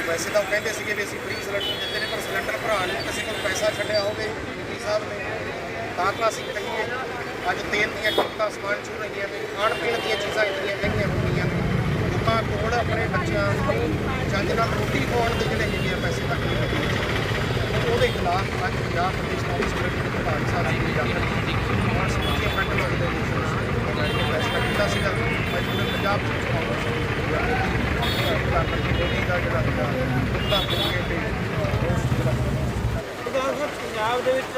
ਵੈਸੇ ਤਾਂ ਉਹ ਕਹਿੰਦੇ ਸੀਗੇ ਵੀ ਅਸੀਂ ਫ੍ਰੀ ਸਿਲੰਡਰ ਦਿੰਦੇ ਨੇ, ਪਰ ਸਿਲੰਡਰ ਭਰਾ ਨੇ ਕਿਸੇ ਕੋਲ ਪੈਸਾ ਛੱਡਿਆ ਹੋਵੇ ਮੋਦੀ ਸਾਹਿਬ ਨੇ ਤਾਂ ਅਸੀਂ ਕਹੀਏ। ਅੱਜ ਤੇਲ ਦੀਆਂ ਕੀਮਤਾਂ ਅਸਮਾਨ ਛੂ ਰਹੀਆਂ ਨੇ। ਖਾਣ ਪੀਣ ਦੀਆਂ ਚੀਜ਼ਾਂ ਇੰਨੀਆਂ ਮਹਿੰਗੀਆਂ ਹੋ ਗਈਆਂ ਨੇ। ਲੋਕਾਂ ਕੋਲ ਆਪਣੇ ਬੱਚਿਆਂ ਨੂੰ ਚੱਜ ਨਾਲ ਰੋਟੀ ਖਵਾਉਣ ਦੇ ਜਿਹੜੇ ਹੈਗੇ ਆ ਪੈਸੇ ਤੱਕ ਨਹੀਂ ਹੈਗੇ। ਉਹਦੇ ਖਿਲਾਫ ਅੱਜ ਪੰਜਾਬ ਪ੍ਰਦੇਸ਼ ਕਾਂਗਰਸ ਕਮੇਟੀ ਦੇ ਪ੍ਰਧਾਨ ਸਾਹਿਬ ਜੀ ਜਾਂਦੇ ਔਰ ਸਮੁੱਚੀਆਂ ਮੈਂਟਲ ਆਰਗੇਨਾਈਜੇਸ਼ਨਸ ਨੇ ਫੈਸਲਾ ਕੀਤਾ ਸੀਗਾ। ਅੱਜ ਪੂਰੇ ਪੰਜਾਬ ਵਿੱਚ ਕਾਂਗਰਸ ਮੋਦੀ ਦਾ ਜਿਹੜਾ ਪੁਤਲਾ ਫੂਕ ਕੇ ਪੰਜਾਬ ਦੇ ਵਿੱਚ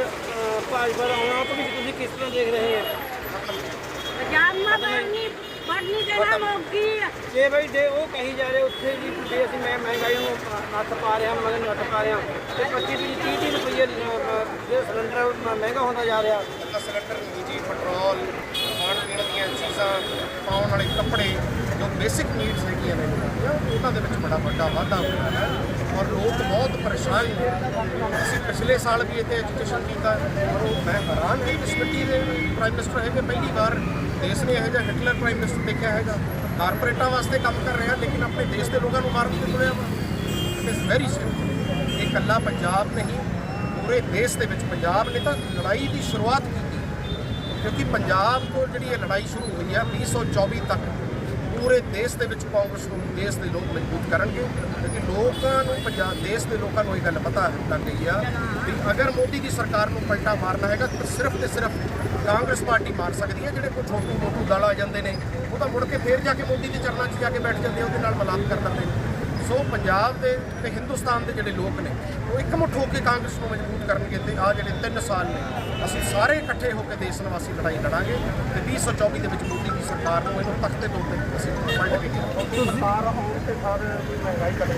ਭਾਜਪਾ ਦਾ ਆਉਣਾ ਤੋਂ ਤੁਸੀਂ ਕਿਸ ਤਰ੍ਹਾਂ ਦੇਖ ਰਹੇ ਹੋ? ਪੰਜਾਬ ਮਾ बढ़नी देना होगी। ਜੇ ਬਈ ਜੇ ਉਹ ਕਹੀ ਜਾ ਰਹੇ ਉੱਥੇ ਜੀ ਜੇ ਅਸੀਂ ਮਹਿੰਗਾਈ ਨੂੰ ਨੱਥ ਪਾ ਰਹੇ ਹਾਂ, ਮਗਰ ਨੱਥ ਪਾ ਰਹੇ ਹਾਂ ਤੇ 25-30 ਰੁਪਏ ਜੇ ਸਿਲੰਡਰ ਮਹਿੰਗਾ ਹੁੰਦਾ ਜਾ ਰਿਹਾ। ਸਿਲੰਡਰ ਨਹੀਂ ਜੀ, ਪੈਟਰੋਲ, ਖਾਣ ਪੀਣ ਦੀਆਂ ਚੀਜ਼ਾਂ, ਪਾਉਣ ਵਾਲੇ ਕੱਪੜੇ, ਜੋ ਬੇਸਿਕ ਨੀਡਸ ਹੈਗੀਆਂ ਨੇ ਉਹਨਾਂ ਦੇ ਵਿੱਚ ਬੜਾ ਵੱਡਾ ਵਾਧਾ ਹੋਇਆ ਹੈ ਔਰ ਲੋਕ ਬਹੁਤ ਪਰੇਸ਼ਾਨ ਨੇ। ਅਸੀਂ ਪਿਛਲੇ ਸਾਲ ਵੀ ਇੱਥੇ ਐਜੂਕੇਸ਼ਨ ਕੀਤਾ ਔਰ ਮੈਂ ਹੈਰਾਨ ਹਾਂ ਇਸ ਮਿੱਟੀ ਦੇ ਪ੍ਰਾਈਮ ਮਿਨਿਸਟਰ ਹੈਗੇ। ਪਹਿਲੀ ਵਾਰ ਦੇਸ਼ ਨੇ ਇਹੋ ਜਿਹਾ ਹਿਟਲਰ ਪ੍ਰਾਈਮ ਮਿਨਿਸਟਰ ਦੇਖਿਆ ਹੈਗਾ। ਕਾਰਪੋਰੇਟਾਂ ਵਾਸਤੇ ਕੰਮ ਕਰ ਰਿਹਾ ਲੇਕਿਨ ਆਪਣੇ ਦੇਸ਼ ਦੇ ਲੋਕਾਂ ਨੂੰ ਮਾਰਨ ਦੀ ਤੁਰਿਆ ਵਾ। It is very simple. ਇਹ ਇਕੱਲਾ ਪੰਜਾਬ ਨਹੀਂ, ਪੂਰੇ ਦੇਸ਼ ਦੇ ਵਿੱਚ ਪੰਜਾਬ ਨੇ ਤਾਂ ਲੜਾਈ ਦੀ ਸ਼ੁਰੂਆਤ ਕੀਤੀ ਕਿਉਂਕਿ ਪੰਜਾਬ ਤੋਂ ਜਿਹੜੀ ਇਹ ਲੜਾਈ ਸ਼ੁਰੂ ਹੋਈ ਹੈ 2024 ਤੱਕ ਪੂਰੇ ਦੇਸ਼ ਦੇ ਵਿੱਚ ਕਾਂਗਰਸ ਨੂੰ ਦੇਸ਼ ਦੇ ਲੋਕ ਮਜ਼ਬੂਤ ਕਰਨਗੇ ਕਿਉਂਕਿ ਲੋਕਾਂ ਨੂੰ ਪੰਜਾਬ ਦੇਸ਼ ਦੇ ਲੋਕਾਂ ਨੂੰ ਇਹ ਗੱਲ ਪਤਾ ਲੱਗ ਗਈ ਆ ਵੀ ਅਗਰ ਮੋਦੀ ਦੀ ਸਰਕਾਰ ਨੂੰ ਪਲਟਾ ਮਾਰਨਾ ਹੈਗਾ ਤਾਂ ਸਿਰਫ ਤੇ ਸਿਰਫ ਕਾਂਗਰਸ ਪਾਰਟੀ ਮਾਰ ਸਕਦੀ ਹੈ। ਜਿਹੜੇ ਕੋਈ ਛੋਟੂ ਮੋਟੂ ਦਲ ਆ ਜਾਂਦੇ ਨੇ ਉਹ ਤਾਂ ਮੁੜ ਕੇ ਫੇਰ ਜਾ ਕੇ ਮੋਦੀ ਦੇ ਚਰਨਾਂ 'ਚ ਜਾ ਕੇ ਬੈਠ ਜਾਂਦੇ ਆ, ਉਹਦੇ ਨਾਲ ਮਿਲਾਪ ਕਰ ਲੈਂਦੇ ਨੇ। ਸੋ ਪੰਜਾਬ ਦੇ ਤੇ ਹਿੰਦੁਸਤਾਨ ਦੇ ਜਿਹੜੇ ਲੋਕ ਨੇ ਉਹ ਇਕਮੁੱਠ ਹੋ ਕੇ ਕਾਂਗਰਸ ਨੂੰ ਮਜ਼ਬੂਤ ਕਰਨਗੇ ਤੇ ਆ ਜਿਹੜੇ 3 ਸਾਲ ਨੇ ਅਸੀਂ ਸਾਰੇ ਇਕੱਠੇ ਹੋ ਕੇ ਦੇਸ਼ ਨਿਵਾਸੀ ਲੜਾਈ ਲੜਾਂਗੇ ਤੇ 2024 ਦੇ ਵਿੱਚ ਮੋਦੀ ਦੀ ਸਰਕਾਰ ਨੂੰ ਇਹਨੂੰ ਤਖਤੇ ਤੋਂ ਉੱਤੇ ਅਸੀਂ ਪਲਟ ਕੇ ਕਰਾਂਗੇ। ਸਰਕਾਰ ਹੋਣ ਤੇ ਸਾਰੇ ਕੋਈ ਮਹਿੰਗਾਈ ਕਰੇ।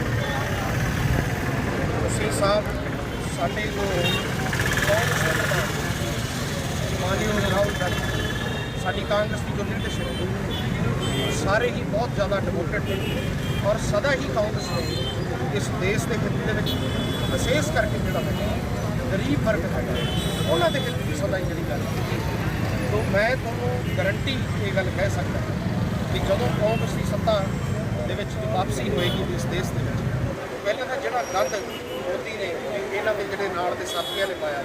ਤੁਸੀਂ ਸਾਹਿਬ ਸਾਡੇ ਮਾਨਯੋਗ ਰਾਹੁਲ ਗਾਂਧੀ ਸਾਡੀ ਕਾਂਗਰਸ ਦੀ ਜੋ ਲੀਡਰਸ਼ਿਪ ਸਾਰੇ ਹੀ ਬਹੁਤ ਜ਼ਿਆਦਾ ਡਿਵੋਟਡ ਨੇ ਔਰ ਸਦਾ ਹੀ ਕਾਂਗਰਸ ਨੇ ਇਸ ਦੇਸ਼ ਦੇ ਹਿੱਤ ਦੇ ਵਿੱਚ ਵਿਸ਼ੇਸ਼ ਕਰਕੇ ਜਿਹੜਾ ਹੈ ਗਰੀਬ ਵਰਗ ਹੈਗਾ ਉਹਨਾਂ ਦੇ ਹਿੱਤ ਦੀ ਸਦਾ ਹੀ ਜਿਹੜੀ ਗੱਲ ਤੋਂ ਮੈਂ ਤੁਹਾਨੂੰ ਗਰੰਟੀ ਇਹ ਗੱਲ ਕਹਿ ਸਕਦਾ ਕਿ ਜਦੋਂ ਕਾਂਗਰਸ ਦੀ ਸੱਤਾ ਦੇ ਵਿੱਚ ਵਾਪਸੀ ਹੋਏਗੀ ਇਸ ਦੇਸ਼ ਦੇ ਵਿੱਚ ਪਹਿਲਾਂ ਤਾਂ ਜਿਹੜਾ ਗੰਦ ਮੋਦੀ ਨੇ ਇਹਨਾਂ ਦੇ ਜਿਹੜੇ ਨਾਲ ਦੇ ਸਾਥੀਆਂ ਨੇ ਪਾਇਆ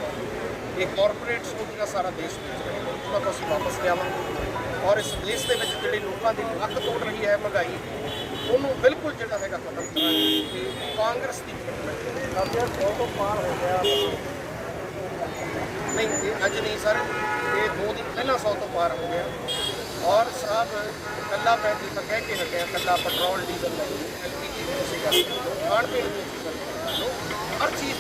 ਇਹ ਕਾਰਪੋਰੇਟ ਸੋਚ ਦਾ ਸਾਰਾ ਦੇਸ਼ ਵਿੱਚ ਉਹਦਾ ਤੋਂ ਅਸੀਂ ਵਾਪਸ ਲਿਆਵਾਂਗੇ ਔਰ ਇਸ ਦੇਸ਼ ਦੇ ਵਿੱਚ ਜਿਹੜੇ ਲੋਕਾਂ ਦੀ ਅੱਖ ਤੋੜ ਰਹੀ ਹੈ ਮਹਿੰਗਾਈ ਉਹਨੂੰ ਬਿਲਕੁਲ ਜਿਹੜਾ ਹੈਗਾ ਖਤਮ ਕਰਾਂਗੇ ਤੇ ਕਾਂਗਰਸ ਦੀ ਤੋਂ ਪਾਰ ਹੋ ਗਿਆ ਨਹੀਂ ਇਹ ਅੱਜ ਨਹੀਂ ਸਰ ਇਹ 2 ਦਿਨ ਪਹਿਲਾਂ 100 ਤੋਂ ਪਾਰ ਹੋ ਗਿਆ ਔਰ ਸਾਹਿਬ ਕੱਲਾ ਮੈਂ ਤਾਂ ਕਹਿ ਕੇ ਹਟਿਆ ਕੱਲਾ ਪੈਟਰੋਲ ਡੀਜ਼ਲ ਨਹੀਂ ਐਲਪੀਜੀ ਦੀ ਤੁਸੀਂ ਗੱਲ ਖਾਣ ਪੀਣ ਦੀ ਚੀਜ਼ਾਂ ਹਰ ਚੀਜ਼